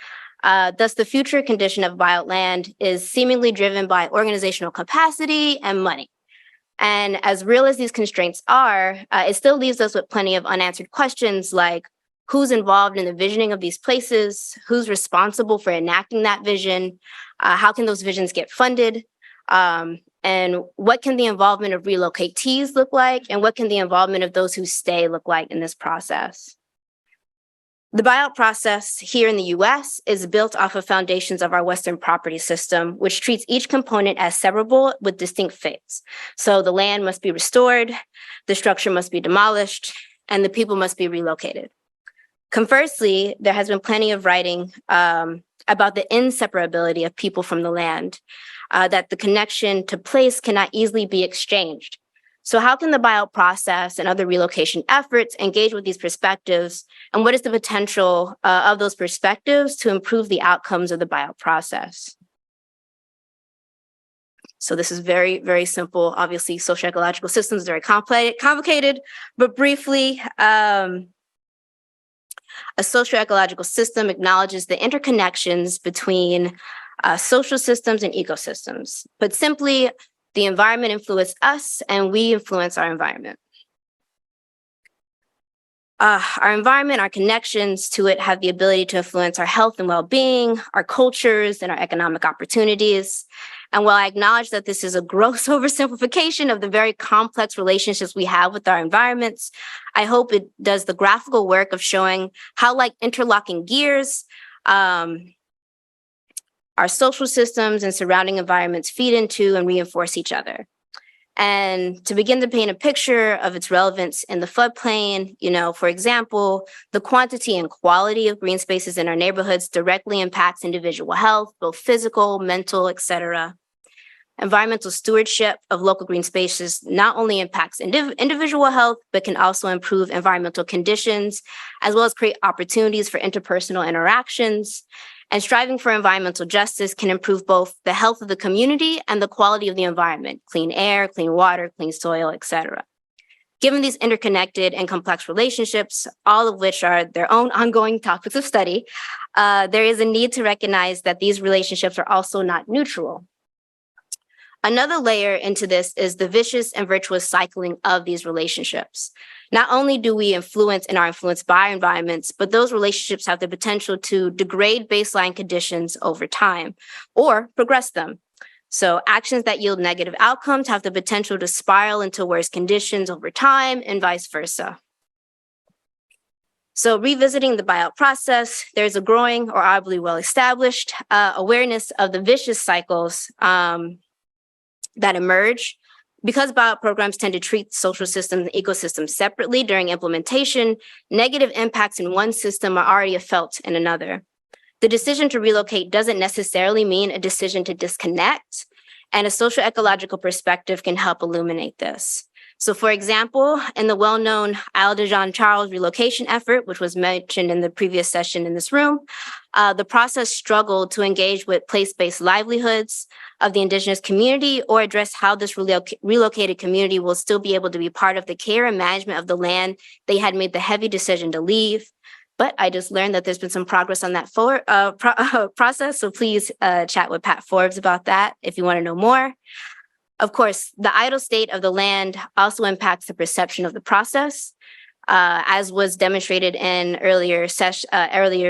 Thus, the future condition of buyout land is seemingly driven by organizational capacity and money. And as real as these constraints are, it still leaves us with plenty of unanswered questions like who's involved in the visioning of these places, who's responsible for enacting that vision, how can those visions get funded, and what can the involvement of relocatees look like, and what can the involvement of those who stay look like in this process. The buyout process here in the US is built off of foundations of our Western property system, which treats each component as severable with distinct fates. So the land must be restored, the structure must be demolished, and the people must be relocated. Conversely, there has been plenty of writing about the inseparability of people from the land, that the connection to place cannot easily be exchanged. So how can the buyout process and other relocation efforts engage with these perspectives? And what is the potential of those perspectives to improve the outcomes of the buyout process? So this is very, very simple. Obviously, socio-ecological systems are very complicated, but briefly, a socio-ecological system acknowledges the interconnections between social systems and ecosystems. But simply, the environment influences us and we influence our environment. Our environment, our connections to it have the ability to influence our health and well-being, our cultures, and our economic opportunities. And while I acknowledge that this is a gross oversimplification of the very complex relationships we have with our environments, I hope it does the graphical work of showing how, like interlocking gears, our social systems and surrounding environments feed into and reinforce each other. And to begin to paint a picture of its relevance in the floodplain, for example, the quantity and quality of green spaces in our neighborhoods directly impacts individual health, both physical, mental, etc. Environmental stewardship of local green spaces not only impacts individual health, but can also improve environmental conditions, as well as create opportunities for interpersonal interactions. And striving for environmental justice can improve both the health of the community and the quality of the environment, clean air, clean water, clean soil, etc. Given these interconnected and complex relationships, all of which are their own ongoing topics of study, there is a need to recognize that these relationships are also not neutral. Another layer into this is the vicious and virtuous cycling of these relationships. Not only do we influence and are influenced by our environments, but those relationships have the potential to degrade baseline conditions over time or progress them. So actions that yield negative outcomes have the potential to spiral into worse conditions over time and vice versa. So revisiting the buyout process, there's a growing or arguably well-established awareness of the vicious cycles that emerge. Because buyout programs tend to treat social systems and ecosystems separately during implementation, negative impacts in one system are already felt in another. The decision to relocate doesn't necessarily mean a decision to disconnect, and a social ecological perspective can help illuminate this. So for example, in the well-known Isle de Jean Charles relocation effort, which was mentioned in the previous session in this room, the process struggled to engage with place-based livelihoods of the indigenous community or address how this relocated community will still be able to be part of the care and management of the land they had made the heavy decision to leave. But I just learned that there's been some progress on that process, so please chat with Pat Forbes about that if you want to know more. Of course, the idle state of the land also impacts the perception of the process, as was demonstrated in earlier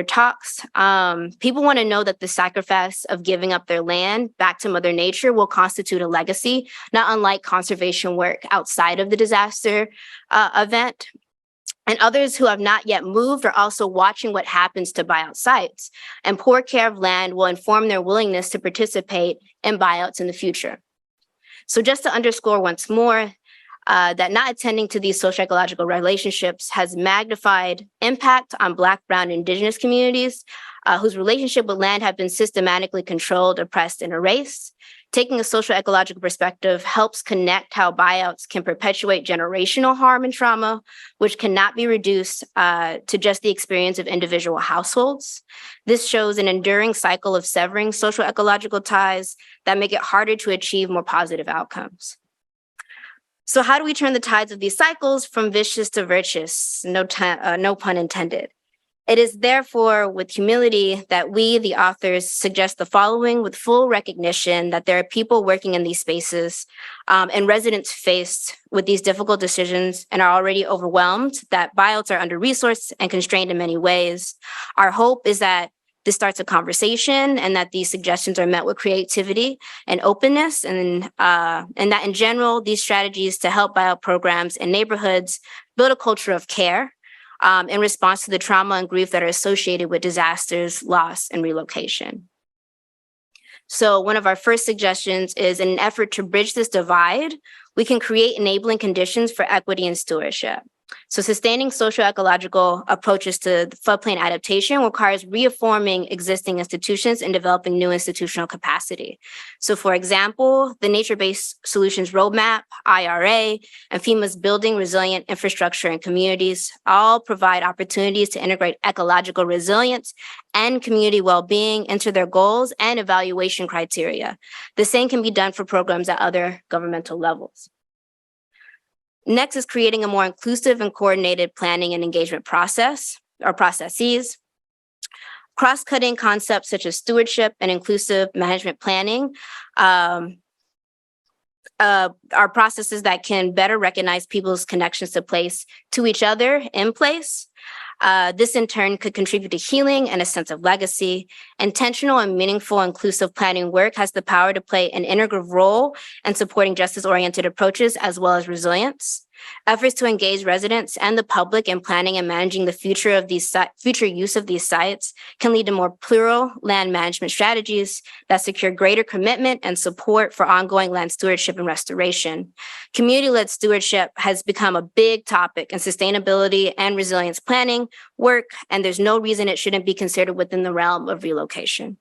talks. People want to know that the sacrifice of giving up their land back to Mother Nature will constitute a legacy, not unlike conservation work outside of the disaster event. And others who have not yet moved are also watching what happens to buyout sites, and poor care of land will inform their willingness to participate in buyouts in the future. So just to underscore once more, that not attending to these socio-ecological relationships has magnified impact on Black, Brown, and Indigenous communities whose relationship with land have been systematically controlled, oppressed, and erased. Taking a social ecological perspective helps connect how buyouts can perpetuate generational harm and trauma, which cannot be reduced to just the experience of individual households. This shows an enduring cycle of severing social ecological ties that make it harder to achieve more positive outcomes. So how do we turn the tides of these cycles from vicious to virtuous? No pun intended. It is therefore with humility that we, the authors, suggest the following with full recognition that there are people working in these spaces and residents faced with these difficult decisions and are already overwhelmed, that buyouts are under-resourced and constrained in many ways. Our hope is that this starts a conversation and that these suggestions are met with creativity and openness, and that in general, these strategies to help buyout programs in neighborhoods build a culture of care in response to the trauma and grief that are associated with disasters, loss, and relocation. So one of our first suggestions is, in an effort to bridge this divide, we can create enabling conditions for equity and stewardship. So sustaining socio-ecological approaches to floodplain adaptation requires reforming existing institutions and developing new institutional capacity. So for example, the Nature-Based Solutions Roadmap, IRA, and FEMA's Building Resilient Infrastructure and Communities all provide opportunities to integrate ecological resilience and community well-being into their goals and evaluation criteria. The same can be done for programs at other governmental levels. Next is creating a more inclusive and coordinated planning and engagement process or processes. Cross-cutting concepts such as stewardship and inclusive management planning are processes that can better recognize people's connections to place, to each other in place. This in turn could contribute to healing and a sense of legacy. Intentional and meaningful inclusive planning work has the power to play an integral role in supporting justice-oriented approaches as well as resilience. Efforts to engage residents and the public in planning and managing the future use of these sites can lead to more plural land management strategies that secure greater commitment and support for ongoing land stewardship and restoration. Community-led stewardship has become a big topic in sustainability and resilience planning work, and there's no reason it shouldn't be considered within the realm of relocation.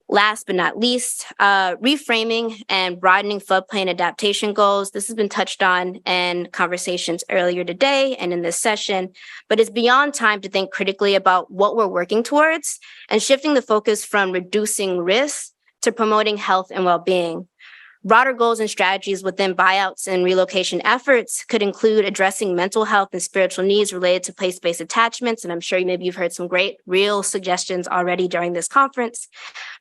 Last but not least, reframing and broadening floodplain adaptation goals. This has been touched on in conversations earlier today and in this session, but it's beyond time to think critically about what we're working towards and shifting the focus from reducing risk to promoting health and well-being. Broader goals and strategies within buyouts and relocation efforts could include addressing mental health and spiritual needs related to place-based attachments, and I'm sure maybe you've heard some great real suggestions already during this conference,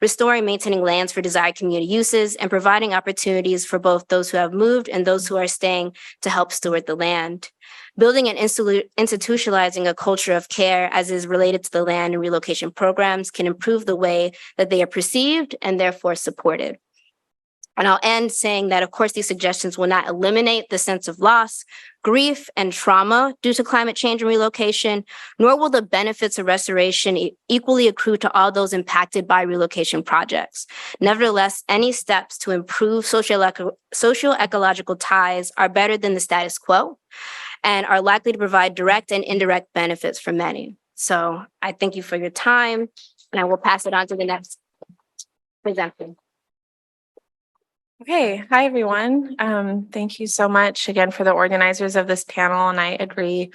restoring, maintaining lands for desired community uses, and providing opportunities for both those who have moved and those who are staying to help steward the land. Building and institutionalizing a culture of care as is related to the land and relocation programs can improve the way that they are perceived and therefore supported. And I'll end saying that, of course, these suggestions will not eliminate the sense of loss, grief, and trauma due to climate change and relocation, nor will the benefits of restoration equally accrue to all those impacted by relocation projects. Nevertheless, any steps to improve socio-ecological ties are better than the status quo and are likely to provide direct and indirect benefits for many. So I thank you for your time, and I will pass it on to the next presenter. Okay, hi everyone. Thank you so much again for the organizers of this panel, and I agree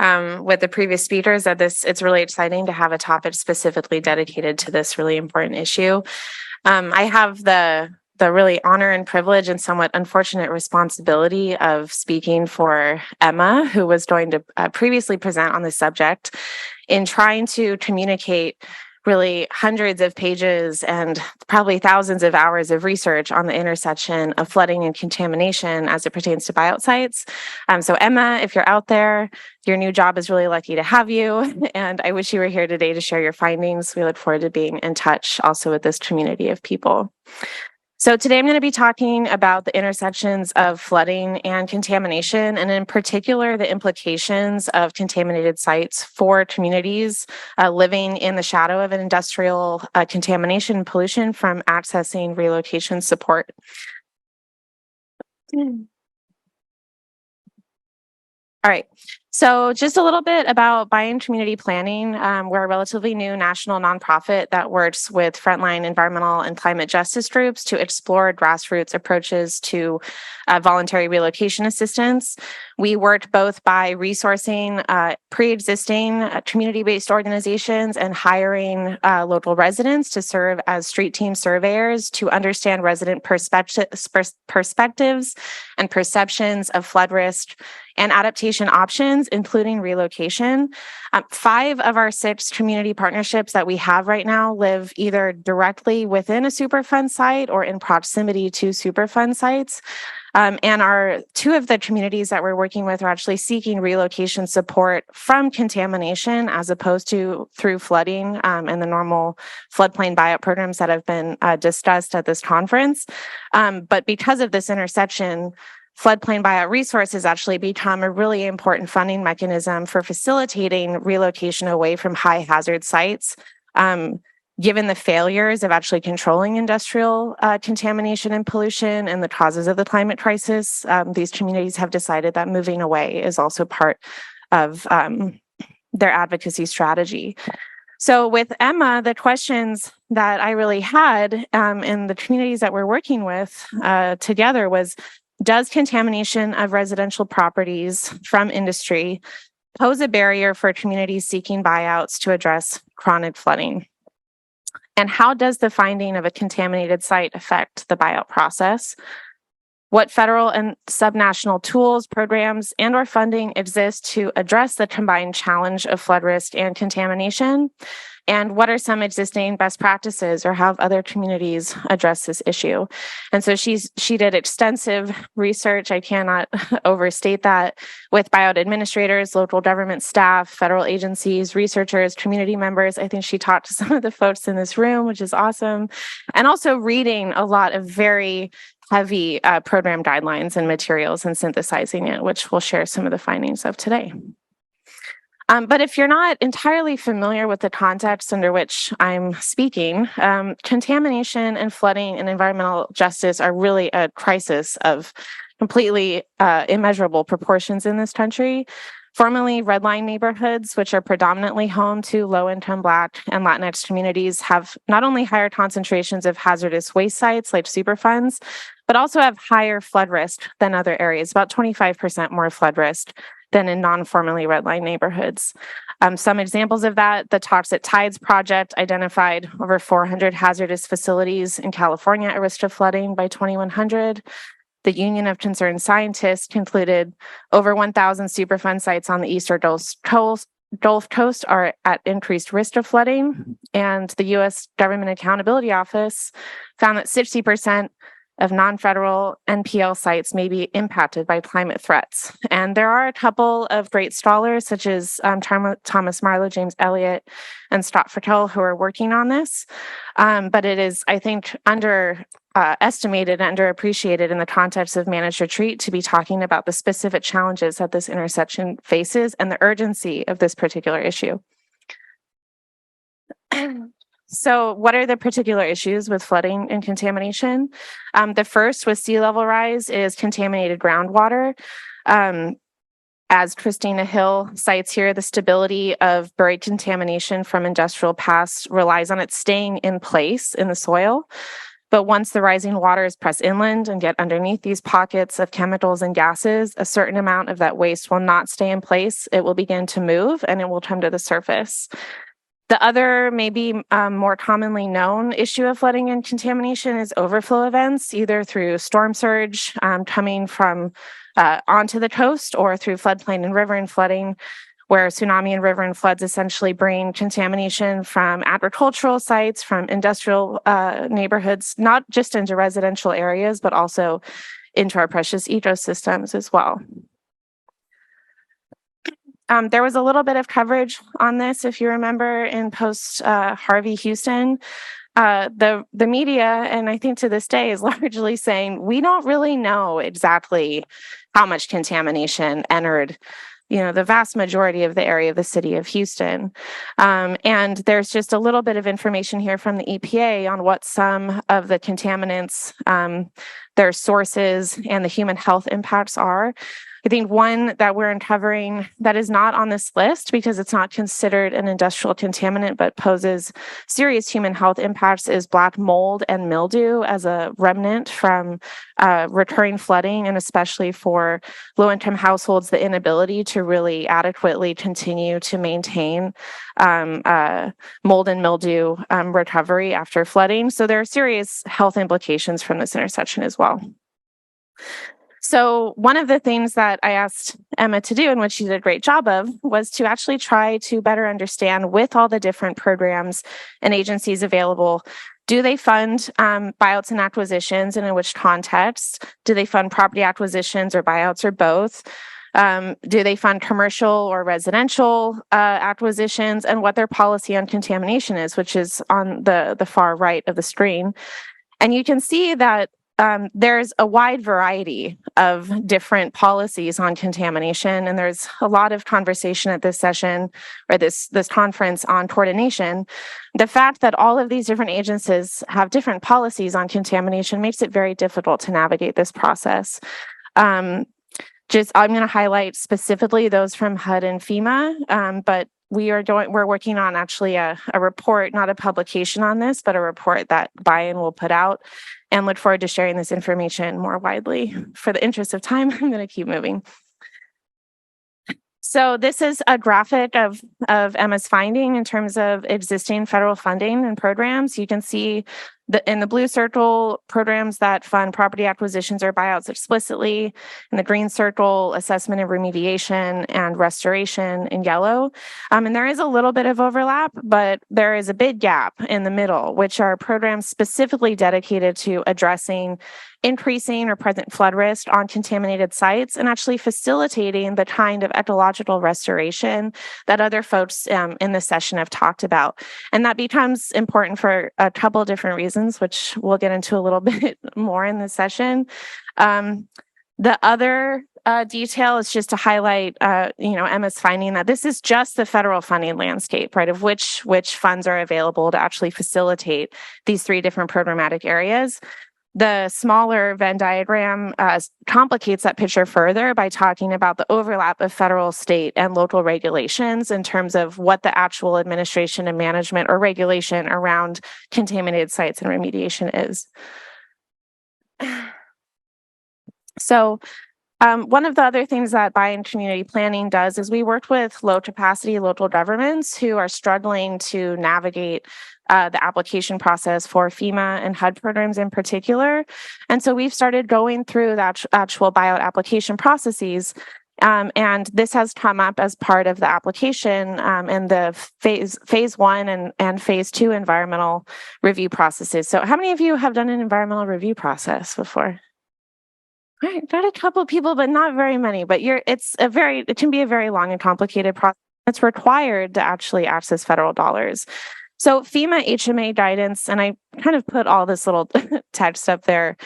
with the previous speakers that it's really exciting to have a topic specifically dedicated to this really important issue. I have the really honor and privilege and somewhat unfortunate responsibility of speaking for Emma, who was going to previously present on this subject, in trying to communicate really hundreds of pages and probably thousands of hours of research on the intersection of flooding and contamination as it pertains to buyout sites. So Emma, if you're out there, your new job is really lucky to have you. And I wish you were here today to share your findings. We look forward to being in touch also with this community of people. So today I'm going to be talking about the intersections of flooding and contamination, and in particular, the implications of contaminated sites for communities living in the shadow of an industrial contamination pollution from accessing relocation support. All right. So just a little bit about Buy-in Community Planning. We're a relatively new national nonprofit that works with frontline environmental and climate justice groups to explore grassroots approaches to voluntary relocation assistance. We worked both by resourcing pre-existing community-based organizations and hiring local residents to serve as street team surveyors to understand resident perspectives and perceptions of flood risk and adaptation options, including relocation. 5 of our 6 community partnerships that we have right now live either directly within a Superfund site or in proximity to Superfund sites. And our 2 of the communities that we're working with are actually seeking relocation support from contamination as opposed to through flooding and the normal floodplain buyout programs that have been discussed at this conference. But because of this intersection, floodplain buyout resources actually become a really important funding mechanism for facilitating relocation away from high hazard sites. Given the failures of actually controlling industrial contamination and pollution and the causes of the climate crisis, these communities have decided that moving away is also part of their advocacy strategy. So with Emma, the questions that I really had in the communities that we're working with together was, does contamination of residential properties from industry pose a barrier for communities seeking buyouts to address chronic flooding? And how does the finding of a contaminated site affect the buyout process? What federal and subnational tools, programs, and/or funding exist to address the combined challenge of flood risk and contamination? And what are some existing best practices, or how have other communities addressed this issue? And so she did extensive research, I cannot overstate that, with buyout administrators, local government staff, federal agencies, researchers, community members. I think she talked to some of the folks in this room, which is awesome. And also reading a lot of very heavy program guidelines and materials and synthesizing it, which we'll share some of the findings of today. But if you're not entirely familiar with the context under which I'm speaking, contamination and flooding and environmental justice are really a crisis of completely immeasurable proportions in this country. Formerly redline neighborhoods, which are predominantly home to low-income Black and Latinx communities, have not only higher concentrations of hazardous waste sites like Superfunds, but also have higher flood risk than other areas, about 25% more flood risk than in non-formerly redline neighborhoods. Some examples of that, the Toxic Tides Project identified over 400 hazardous facilities in California at risk of flooding by 2100. The Union of Concerned Scientists concluded over 1,000 Superfund sites on the Eastern Gulf Coast are at increased risk of flooding. And the U.S. Government Accountability Office found that 60% of non-federal NPL sites may be impacted by climate threats. And there are a couple of great scholars, such as Thomas Marlowe, James Elliott, and Scott Frickel, who are working on this. But it is, I think, estimated and underappreciated in the context of managed retreat to be talking about the specific challenges that this intersection faces and the urgency of this particular issue. So what are the particular issues with flooding and contamination? The first with sea level rise is contaminated groundwater. As Christina Hill cites here, the stability of buried contamination from industrial past relies on it staying in place in the soil. But once the rising waters press inland and get underneath these pockets of chemicals and gases, a certain amount of that waste will not stay in place. It will begin to move and it will come to the surface. The other, maybe more commonly known issue of flooding and contamination is overflow events, either through storm surge coming from onto the coast or through floodplain and riverine flooding, where tsunami and riverine floods essentially bring contamination from agricultural sites, from industrial neighborhoods, not just into residential areas, but also into our precious ecosystems as well. There was a little bit of coverage on this, if you remember, in post Harvey Houston. The media, and I think to this day, is largely saying we don't really know exactly how much contamination entered, the vast majority of the area of the city of Houston. And there's just a little bit of information here from the EPA on what some of the contaminants, their sources, and the human health impacts are. I think one that we're uncovering that is not on this list because it's not considered an industrial contaminant but poses serious human health impacts is black mold and mildew as a remnant from recurring flooding, and especially for low-income households, the inability to really adequately continue to maintain mold and mildew recovery after flooding. So there are serious health implications from this intersection as well. So one of the things that I asked Emma to do, and what she did a great job of, was to actually try to better understand, with all the different programs and agencies available, do they fund buyouts and acquisitions, and in which context? Do they fund property acquisitions or buyouts or both? Do they fund commercial or residential acquisitions, and what their policy on contamination is, which is on the far right of the screen. And you can see that there's a wide variety of different policies on contamination, and there's a lot of conversation at this session or this conference on coordination. The fact that all of these different agencies have different policies on contamination makes it very difficult to navigate this process. I'm going to highlight specifically those from HUD and FEMA, but we're working on actually a report, not a publication on this, but a report that Buy-in will put out, and look forward to sharing this information more widely. For the interest of time, I'm going to keep moving. So this is a graphic of Emma's finding in terms of existing federal funding and programs. You can see in the blue circle, programs that fund property acquisitions or buyouts explicitly. In the green circle, assessment and remediation and restoration in yellow. And there is a little bit of overlap, but there is a big gap in the middle, which are programs specifically dedicated to addressing increasing or present flood risk on contaminated sites and actually facilitating the kind of ecological restoration that other folks in this session have talked about. And that becomes important for a couple of different reasons, which we'll get into a little bit more in this session. The other detail is just to highlight, Emma's finding that this is just the federal funding landscape, right, of which funds are available to actually facilitate these three different programmatic areas. The smaller Venn diagram complicates that picture further by talking about the overlap of federal, state, and local regulations in terms of what the actual administration and management or regulation around contaminated sites and remediation is. So one of the other things that Buy-in Community Planning does is we work with low-capacity local governments who are struggling to navigate the application process for FEMA and HUD programs in particular. And so we've started going through the actual buyout application processes. And this has come up as part of the application and the phase 1 and phase 2 environmental review processes. So how many of you have done an environmental review process before? All right, got a couple of people, but not very many. But it can be a very long and complicated process. It's required to actually access federal dollars. So FEMA HMA guidance, and I kind of put all this little text up there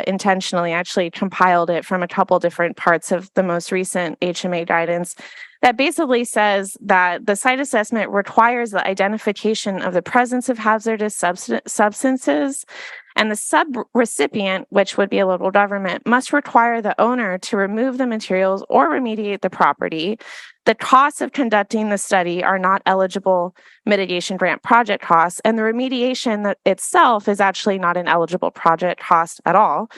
intentionally, actually compiled it from a couple different parts of the most recent HMA guidance that basically says that the site assessment requires the identification of the presence of hazardous substances, and the sub-recipient, which would be a local government, must require the owner to remove the materials or remediate the property. The costs of conducting the study are not eligible mitigation grant project costs, and the remediation itself is actually not an eligible project cost at all.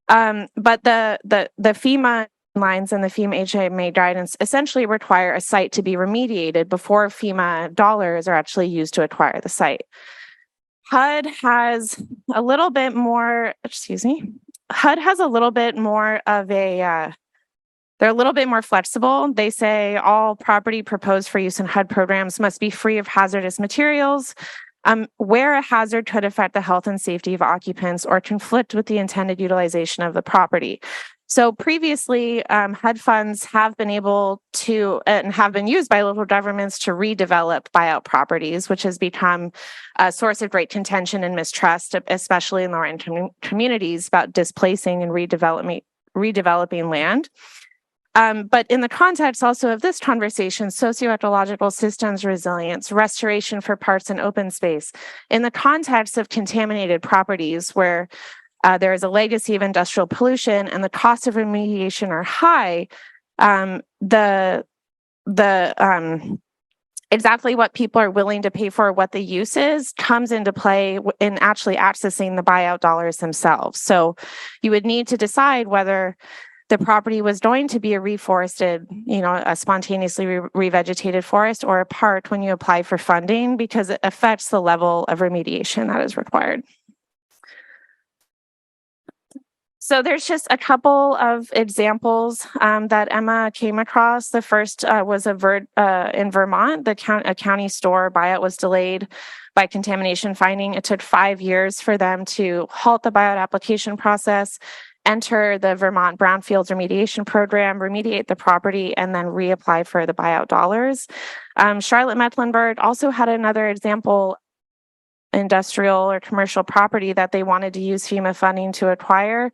But the FEMA lines and the FEMA HMA guidance essentially require a site to be remediated before FEMA dollars are actually used to acquire the site. HUD has a little bit more, HUD has a little bit more of they're a little bit more flexible. They say all property proposed for use in HUD programs must be free of hazardous materials, where a hazard could affect the health and safety of occupants or conflict with the intended utilization of the property. So previously, HUD funds have been able to and have been used by local governments to redevelop buyout properties, which has become a source of great contention and mistrust, especially in lower-income communities, about displacing and redeveloping land. But in the context also of this conversation, socio-ecological systems resilience, restoration for parks and open space, in the context of contaminated properties where there is a legacy of industrial pollution and the cost of remediation are high, exactly what people are willing to pay for, what the use is, comes into play in actually accessing the buyout dollars themselves. So you would need to decide whether the property was going to be a reforested, a spontaneously revegetated forest or a park when you apply for funding, because it affects the level of remediation that is required. So there's just a couple of examples that Emma came across. The first was in Vermont. A county store buyout was delayed by contamination finding. It took 5 years for them to halt the buyout application process, enter the Vermont Brownfields remediation program, remediate the property, and then reapply for the buyout dollars. Charlotte Mecklenburg also had another example, industrial or commercial property that they wanted to use FEMA funding to acquire.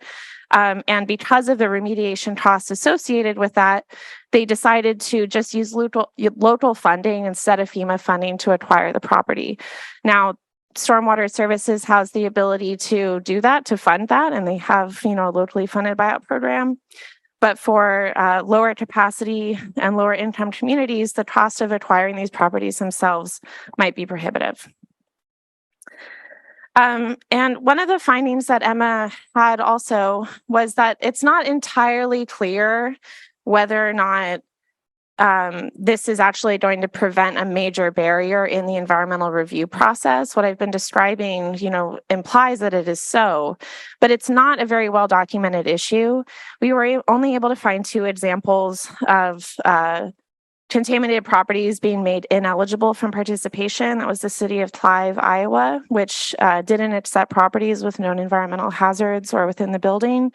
And because of the remediation costs associated with that, they decided to just use local funding instead of FEMA funding to acquire the property. Now, Stormwater Services has the ability to do that, to fund that, and they have, a locally funded buyout program. But for lower capacity and lower income communities, the cost of acquiring these properties themselves might be prohibitive. And one of the findings that Emma had also was that it's not entirely clear whether or not this is actually going to prevent a major barrier in the environmental review process. What I've been describing, implies that it is so, but it's not a very well documented issue. We were only able to find 2 examples of contaminated properties being made ineligible from participation. That was the city of Clive, Iowa, which didn't accept properties with known environmental hazards or within the building,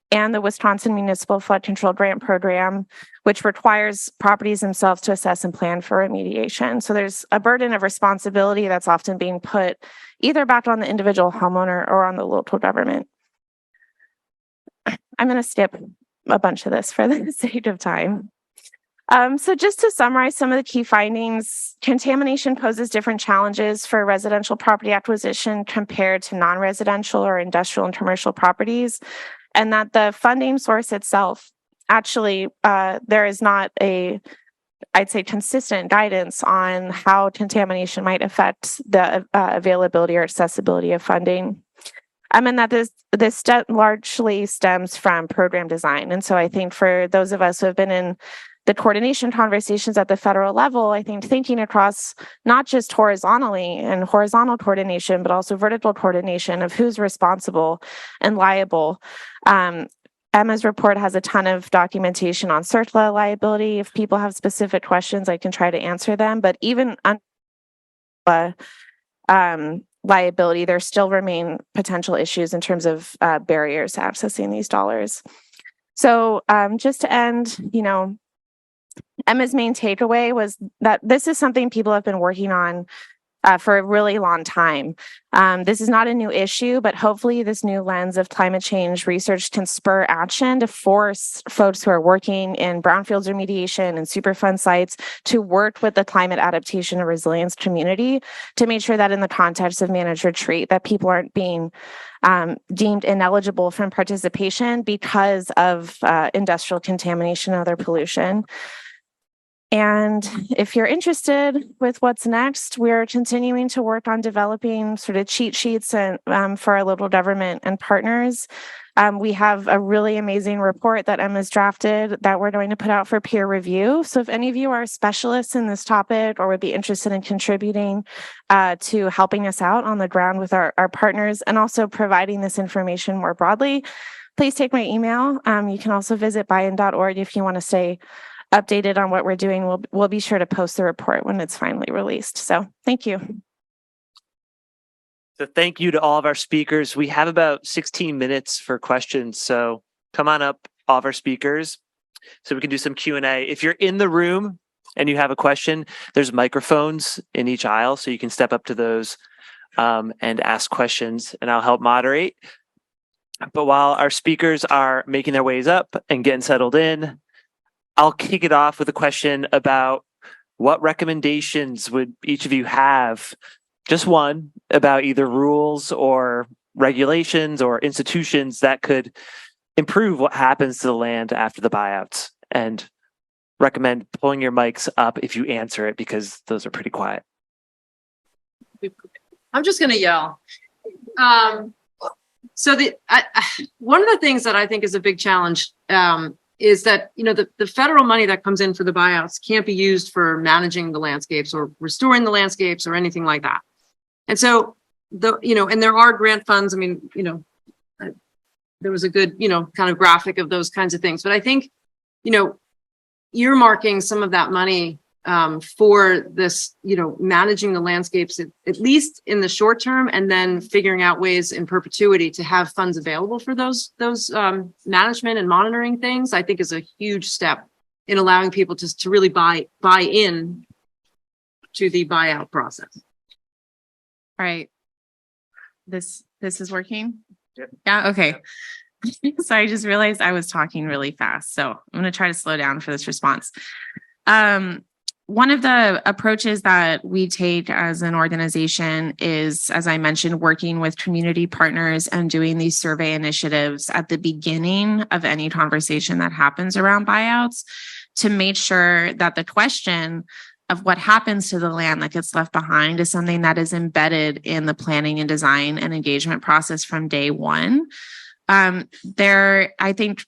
and the Wisconsin Municipal Flood Control Grant Program, which requires properties themselves to assess and plan for remediation. So there's a burden of responsibility that's often being put either back on the individual homeowner or on the local government. I'm going to skip a bunch of this for the sake of time. So just to summarize some of the key findings, contamination poses different challenges for residential property acquisition compared to non-residential or industrial and commercial properties, and that the funding source itself, actually, there is not I'd say, consistent guidance on how contamination might affect the availability or accessibility of funding. And that this largely stems from program design. And so I think for those of us who have been in the coordination conversations at the federal level, I think thinking across not just horizontally and horizontal coordination, but also vertical coordination of who's responsible and liable. Emma's report has a ton of documentation on CERCLA liability. If people have specific questions, I can try to answer them. But even liability, there still remain potential issues in terms of barriers to accessing these dollars. So just to end, Emma's main takeaway was that this is something people have been working on for a really long time. This is not a new issue, but hopefully this new lens of climate change research can spur action to force folks who are working in brownfields remediation and Superfund sites to work with the climate adaptation and resilience community to make sure that in the context of managed retreat, that people aren't being deemed ineligible from participation because of industrial contamination and other pollution. And if you're interested with what's next, we're continuing to work on developing sort of cheat sheets and for our local government and partners. We have a really amazing report that Emma's drafted that we're going to put out for peer review. So if any of you are specialists in this topic or would be interested in contributing to helping us out on the ground with our partners and also providing this information more broadly, please take my email. You can also visit buyin.org if you want to stay updated on what we're doing. We'll be sure to post the report when it's finally released. So thank you. So thank you to all of our speakers. We have about 16 minutes for questions. So come on up, all of our speakers, so we can do some Q&A. If you're in the room and you have a question, there's microphones in each aisle, so you can step up to those and ask questions, and I'll help moderate. But while our speakers are making their ways up and getting settled in, I'll kick it off with a question about what recommendations would each of you have, just one, about either rules or regulations or institutions that could improve what happens to the land after the buyouts? And recommend pulling your mics up if you answer it, because those are pretty quiet. I'm just going to yell. So one of the things that I think is a big challenge is that, you know, the federal money that comes in for the buyouts can't be used for managing the landscapes or restoring the landscapes or anything like that. And so and there are grant funds. I mean, you know, there was a good, you know, kind of graphic of those kinds of things. But I think, you know, earmarking some of that money for this, you know, managing the landscapes, at least in the short term, and then figuring out ways in perpetuity to have funds available for those management and monitoring things, I think is a huge step in allowing people to really buy in to the buyout process. All right. This is working? Yeah, okay. So I just realized I was talking really fast. So I'm going to try to slow down for this response. One of the approaches that we take as an organization is, as I mentioned, working with community partners and doing these survey initiatives at the beginning of any conversation that happens around buyouts to make sure that the question of what happens to the land that gets left behind is something that is embedded in the planning and design and engagement process from day one. I think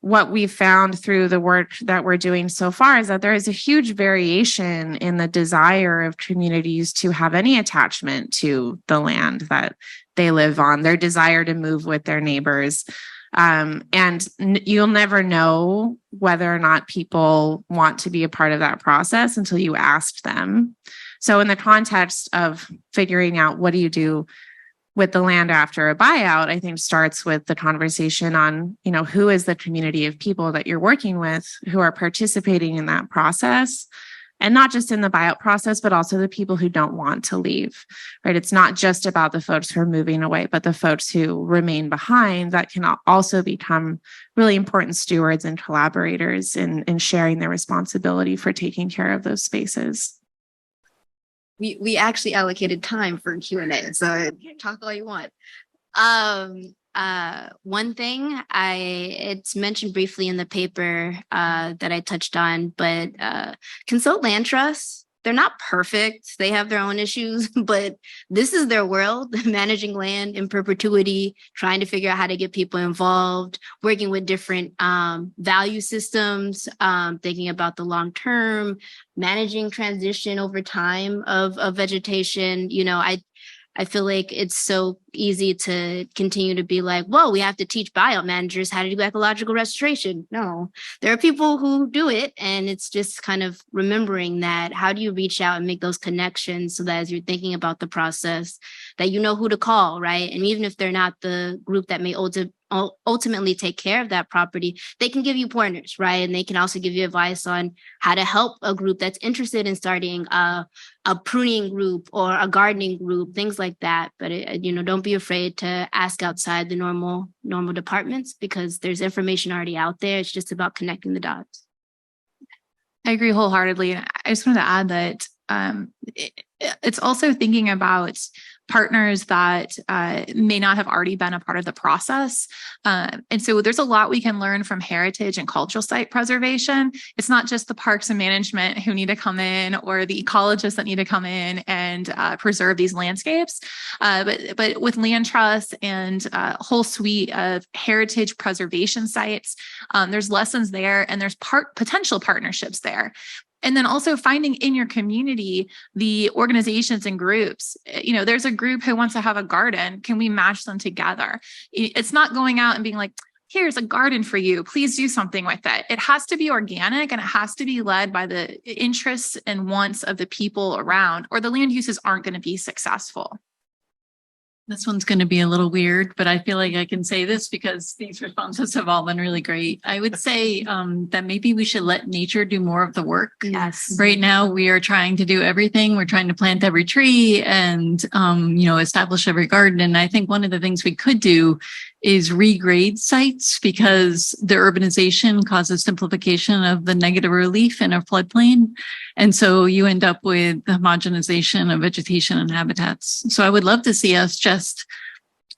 what we've found through the work that we're doing so far is that there is a huge variation in the desire of communities to have any attachment to the land that they live on, their desire to move with their neighbors. And you'll never know whether or not people want to be a part of that process until you ask them. So in the context of figuring out what do you do with the land after a buyout, I think starts with the conversation on, you know, who is the community of people that you're working with who are participating in that process, and not just in the buyout process, but also the people who don't want to leave, right? It's not just about the folks who are moving away, but the folks who remain behind that can also become really important stewards and collaborators in sharing their responsibility for taking care of those spaces. We actually allocated time for Q&A, so talk all you want. One thing it's mentioned briefly in the paper that I touched on, but consult land trusts. They're not perfect. They have their own issues, but this is their world, managing land in perpetuity, trying to figure out how to get people involved, working with different value systems, thinking about the long term, managing transition over time of vegetation. You know, I feel like it's so easy to continue to be like, whoa, we have to teach buyout managers how to do ecological restoration. No, there are people who do it. And it's just kind of remembering that, how do you reach out and make those connections so that as you're thinking about the process, that you know who to call, right? And even if they're not the group that may ultimately take care of that property, they can give you pointers, right? And they can also give you advice on how to help a group that's interested in starting a pruning group or a gardening group, things like that. But don't be afraid to ask outside the normal departments, because there's information already out there. It's just about connecting the dots. I agree wholeheartedly. I just wanted to add that it's also thinking about partners that may not have already been a part of the process. And so there's a lot we can learn from heritage and cultural site preservation. It's not just the parks and management who need to come in, or the ecologists that need to come in and preserve these landscapes. But with land trusts and a whole suite of heritage preservation sites, there's lessons there, and there's potential partnerships there. And then also finding in your community the organizations and groups. You know, there's a group who wants to have a garden. Can we match them together? It's not going out and being like, here's a garden for you, please do something with it. It has to be organic, and it has to be led by the interests and wants of the people around, or the land uses aren't going to be successful. This one's going to be a little weird, but I feel like I can say this because these responses have all been really great. I would say that maybe we should let nature do more of the work. Yes. Right now, we are trying to do everything. We're trying to plant every tree and, establish every garden. And I think one of the things we could do is regrade sites, because the urbanization causes simplification of the negative relief in a floodplain. And so you end up with homogenization of vegetation and habitats. So I would love to see us just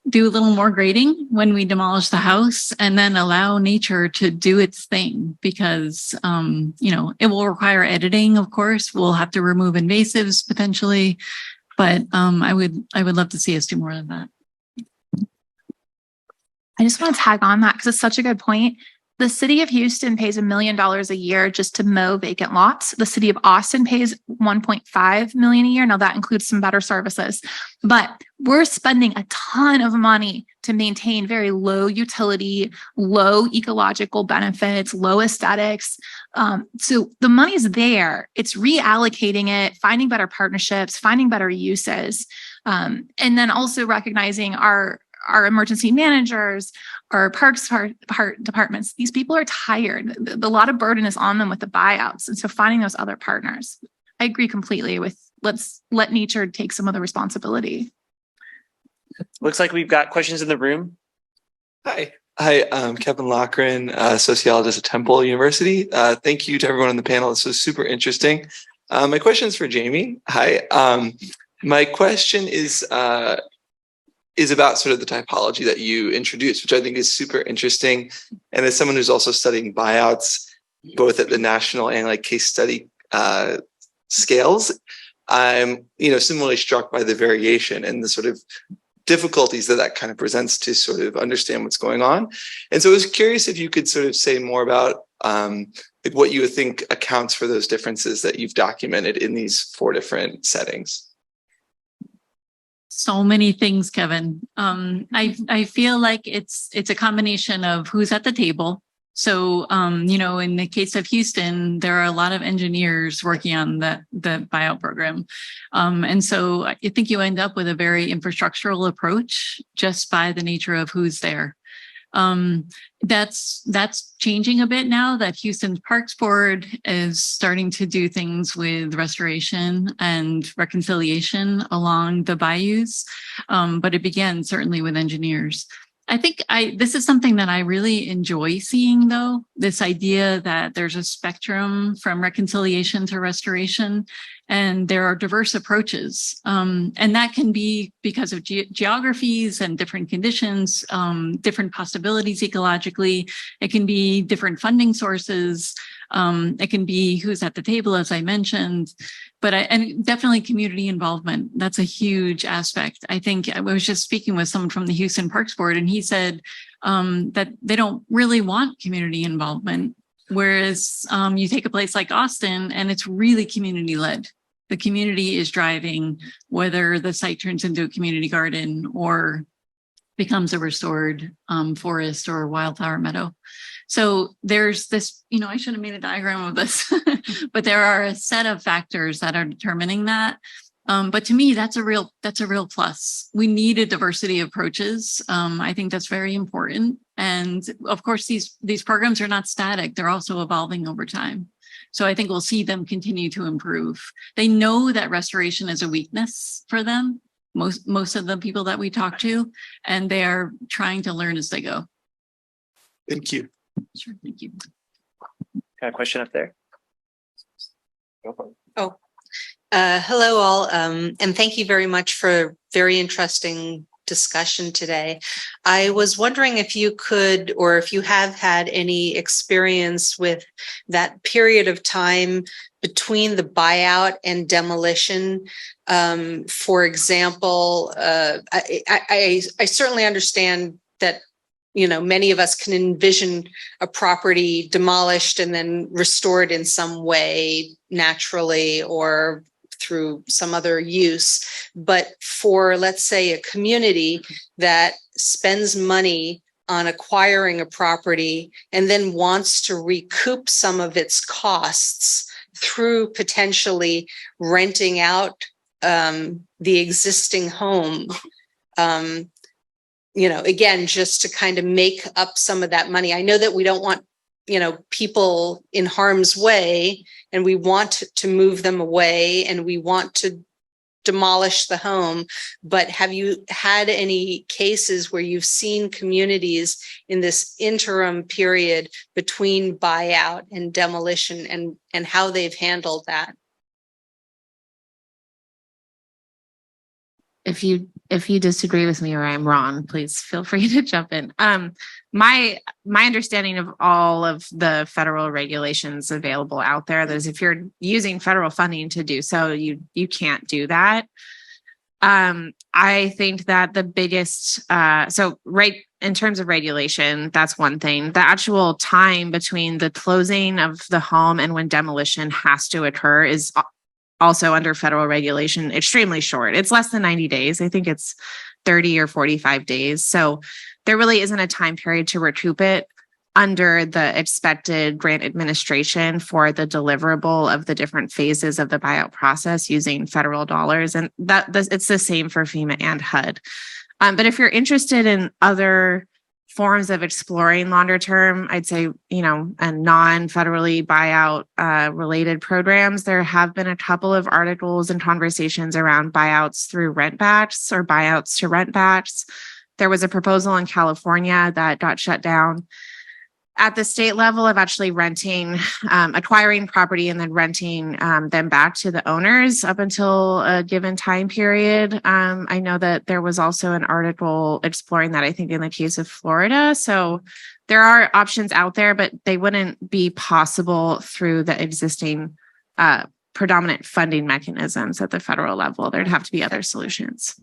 do a little more grading when we demolish the house and then allow nature to do its thing because, it will require editing, of course. We'll have to remove invasives potentially, but I would love to see us do more of that. I just want to tag on that because it's such a good point. The city of Houston pays $1 million a year just to mow vacant lots. The city of Austin pays $1.5 million a year. Now that includes some better services, but we're spending a ton of money to maintain very low utility, low ecological benefits, low aesthetics. So the money's there. It's reallocating it, finding better partnerships, finding better uses, and then also recognizing our emergency managers, our parks departments. These people are tired. A lot of burden is on them with the buyouts. And so finding those other partners. I agree completely with let's let nature take some of the responsibility. Looks like we've got questions in the room. Hi, I'm Kevin Lochran, sociologist at Temple University. Thank you to everyone on the panel. This was super interesting. My question is for Jamie. Hi. My question is about sort of the typology that you introduced, which I think is super interesting. And as someone who's also studying buyouts, both at the national and like case study scales, I'm similarly struck by the variation and the sort of difficulties that kind of presents to sort of understand what's going on. And so I was curious if you could sort of say more about like what you think accounts for those differences that you've documented in these 4 different settings. So many things, Kevin. I feel like it's a combination of who's at the table. So, in the case of Houston, there are a lot of engineers working on the buyout program. And so I think you end up with a very infrastructural approach just by the nature of who's there. That's changing a bit now that Houston's Parks Board is starting to do things with restoration and reconciliation along the bayous. But it began certainly with engineers. I think this is something that I really enjoy seeing, though, this idea that there's a spectrum from reconciliation to restoration, and there are diverse approaches. And that can be because of geographies and different conditions, different possibilities ecologically. It can be different funding sources. It can be who's at the table, as I mentioned, and definitely community involvement. That's a huge aspect. I think I was just speaking with someone from the Houston Parks Board, and he said that they don't really want community involvement. Whereas you take a place like Austin and it's really community led. The community is driving whether the site turns into a community garden or becomes a restored forest or wildflower meadow. So there's this, I should have made a diagram of this, but there are a set of factors that are determining that. But to me, that's a real plus. We need a diversity of approaches. I think that's very important. And of course, these programs are not static. They're also evolving over time. So I think we'll see them continue to improve. They know that restoration is a weakness for them, most of the people that we talk to, and they are trying to learn as they go. Thank you. Sure, thank you. Got a question up there. Oh, hello all, and thank you very much for a very interesting discussion today. I was wondering if you could, or if you have had any experience with that period of time between the buyout and demolition. For example, I certainly understand that many of us can envision a property demolished and then restored in some way naturally or through some other use. But for, let's say, a community that spends money on acquiring a property and then wants to recoup some of its costs through potentially renting out the existing home, again, just to kind of make up some of that money. I know that we don't want, people in harm's way, and we want to move them away and we want to demolish the home. But have you had any cases where you've seen communities in this interim period between buyout and demolition and how they've handled that? if you disagree with me or I'm wrong, please feel free to jump in. My understanding of all of the federal regulations available out there, that is, if you're using federal funding to do so, you can't do that. I think that the biggest, in terms of regulation, that's one thing. The actual time between the closing of the home and when demolition has to occur is also under federal regulation extremely short. It's less than 90 days. I think it's 30 or 45 days. So there really isn't a time period to recoup it under the expected grant administration for the deliverable of the different phases of the buyout process using federal dollars. And it's the same for FEMA and HUD. But if you're interested in other forms of exploring longer term, I'd say, and non-federally buyout related programs, there have been a couple of articles and conversations around buyouts through rent backs or buyouts to rent backs. There was a proposal in California that got shut down. At the state level of actually acquiring property and then renting them back to the owners up until a given time period. I know that there was also an article exploring that, I think, in the case of Florida. So there are options out there, but they wouldn't be possible through the existing predominant funding mechanisms at the federal level. There'd have to be other solutions.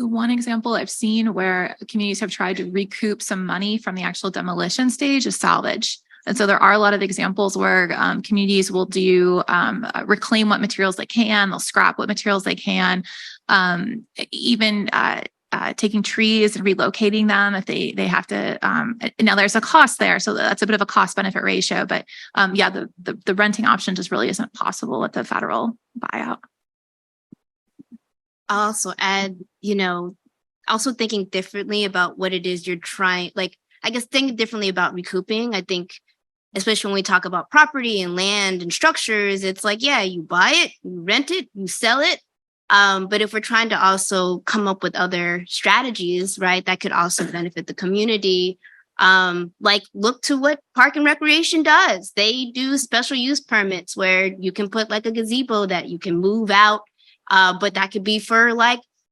One example I've seen where communities have tried to recoup some money from the actual demolition stage is salvage. And so there are a lot of examples where communities will do reclaim what materials they can, they'll scrap what materials they can, even taking trees and relocating them if they have to. Now there's a cost there, so that's a bit of a cost benefit ratio. But the renting option just really isn't possible at the federal buyout. I'll also add, also thinking differently about what it is you're trying, think differently about recouping. I think, especially when we talk about property and land and structures, it's you buy it, you rent it, you sell it. But if we're trying to also come up with other strategies, right, that could also benefit the community, look to what Park and Recreation does. They do special use permits where you can put a gazebo that you can move out. But that could be for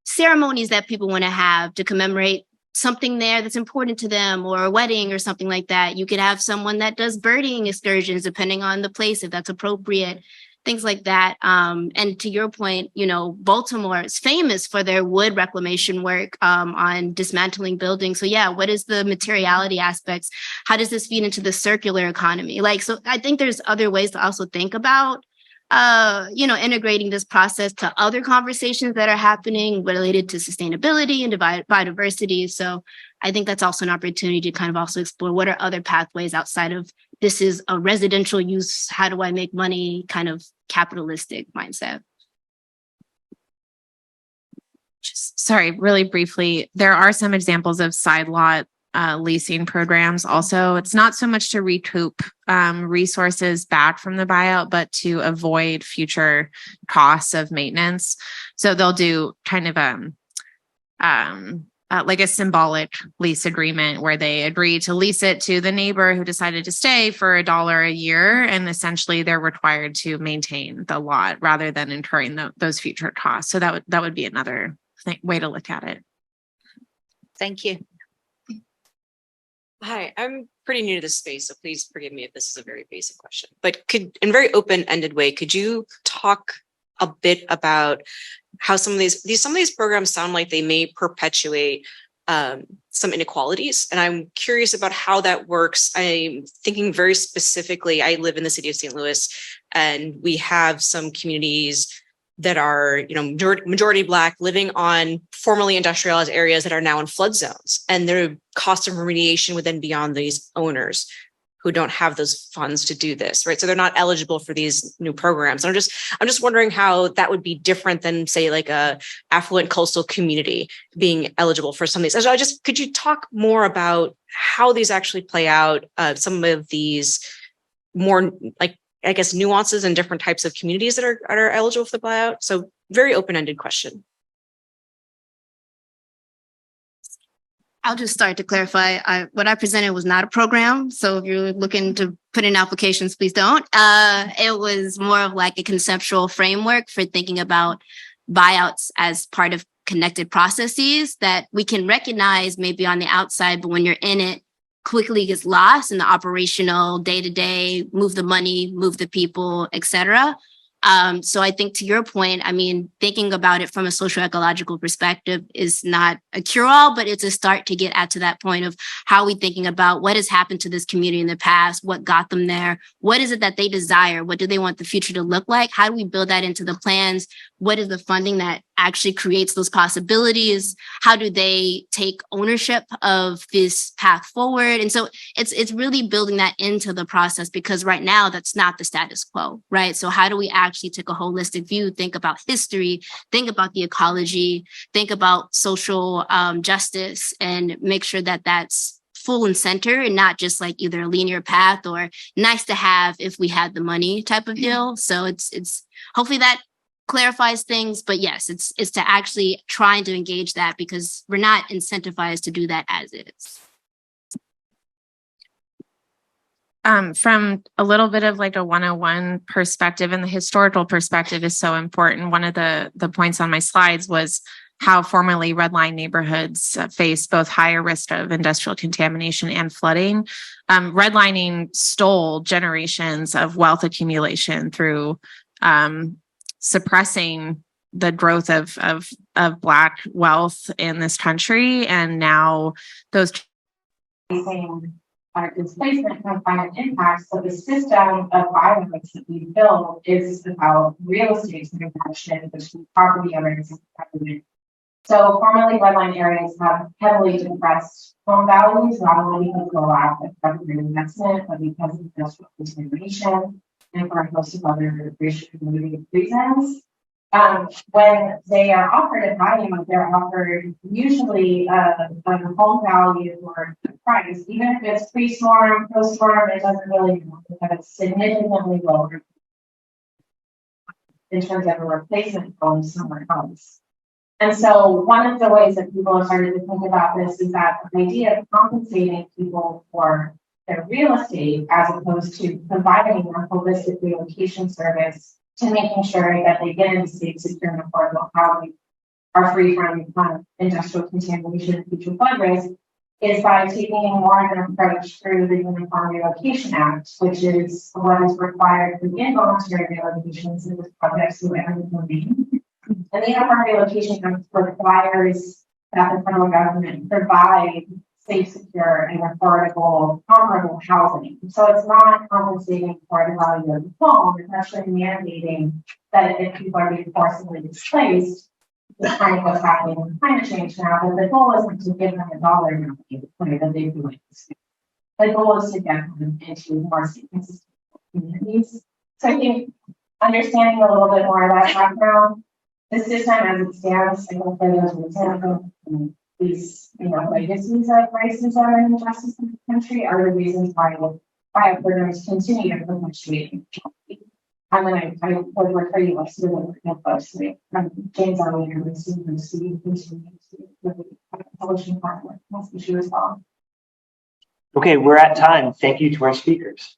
ceremonies that people want to have to commemorate something there that's important to them, or a wedding or something like that. You could have someone that does birding excursions, depending on the place, if that's appropriate, things like that. And to your point, Baltimore is famous for their wood reclamation work on dismantling buildings. So what is the materiality aspects? How does this feed into the circular economy? So I think there's other ways to also think about integrating this process to other conversations that are happening related to sustainability and biodiversity. So I think that's also an opportunity to kind of also explore what are other pathways outside of this is a residential use, how do I make money kind of capitalistic mindset. Sorry, really briefly, there are some examples of side lot leasing programs. Also, it's not so much to recoup resources back from the buyout, but to avoid future costs of maintenance. So they'll do kind of like a symbolic lease agreement where they agree to lease it to the neighbor who decided to stay for $1 a year, and essentially they're required to maintain the lot rather than incurring those future costs. So that would be another way to look at it. Thank you. Hi, I'm pretty new to this space, so please forgive me if this is a very basic question. But in a very open-ended way, could you talk a bit about how some of these programs sound like they may perpetuate some inequalities? And I'm curious about how that works. I'm thinking very specifically, I live in the city of St. Louis, and we have some communities that are, majority Black, living on formerly industrialized areas that are now in flood zones. And their cost of remediation would then be on these owners who don't have those funds to do this, right? So they're not eligible for these new programs. And I'm just wondering how that would be different than, say, like a affluent coastal community being eligible for some of these. So could you talk more about how these actually play out, some of these more nuances and different types of communities that are eligible for the buyout? So very open-ended question. I'll just start to clarify. What I presented was not a program. So if you're looking to put in applications, please don't. It was more of like a conceptual framework for thinking about buyouts as part of connected processes that we can recognize maybe on the outside, but when you're in it, quickly gets lost in the operational day-to-day, move the money, move the people, et cetera. So I think to your point, I mean, thinking about it from a social ecological perspective is not a cure-all, but it's a start to get at to that point of how are we thinking about what has happened to this community in the past, what got them there, what is it that they desire, what do they want the future to look like, how do we build that into the plans, what is the funding that actually creates those possibilities, how do they take ownership of this path forward? And so it's really building that into the process, because right now that's not the status quo, right? So how do we actually take a holistic view, think about history, think about the ecology, think about social justice, and make sure that that's full and center and not just like either a linear path or nice to have if we had the money type of deal. So it's hopefully that clarifies things, but yes, it's to actually trying to engage that, because we're not incentivized to do that as is. From a little bit of like a 101 perspective, and the historical perspective is so important. One of the points on my slides was how formerly redline neighborhoods face both higher risk of industrial contamination and flooding. Redlining stole generations of wealth accumulation through suppressing the growth of Black wealth in this country, and now those displacement can find an impact. So the system of violence that we build is about real estate transaction between property owners and government. So formerly redline areas have heavily depressed home values, not only because of the lack of government investment, but because of industrial contamination and for a host of other racial community reasons. When they are offered a buyout, they're offered usually a home value or a price, even if it's pre-storm, post-storm, it doesn't really matter, because it's significantly lower in terms of a replacement home somewhere else. And so one of the ways that people have started to think about this is that the idea of compensating people for their real estate as opposed to providing a holistic relocation service to making sure that they get into safe, secure, and affordable housing, are free from industrial contamination and future flood risk, is by taking more of an approach through the Uniform Relocation Act, which is what is required for involuntary relocations in this project through eminent domain. And the Uniform Relocation Act requires that the federal government provide safe, secure, and affordable, comparable housing. So it's not compensating for the value of the home, it's actually mandating that if people are being forcibly displaced, it's kind of what's happening with climate change now, but the goal isn't to give them a dollar amount that they do like this. The goal is to get them into more safe and sustainable communities. So I think understanding a little bit more of that background, the system as it stands, I think for those examples, these, legacies of racism and injustice in the country are the reasons why buyout programs continue to perpetuate. And then I would refer you to the closely. James Arlene and the students who continue to publishing part with this issue as well. Okay, we're at time. Thank you to our speakers.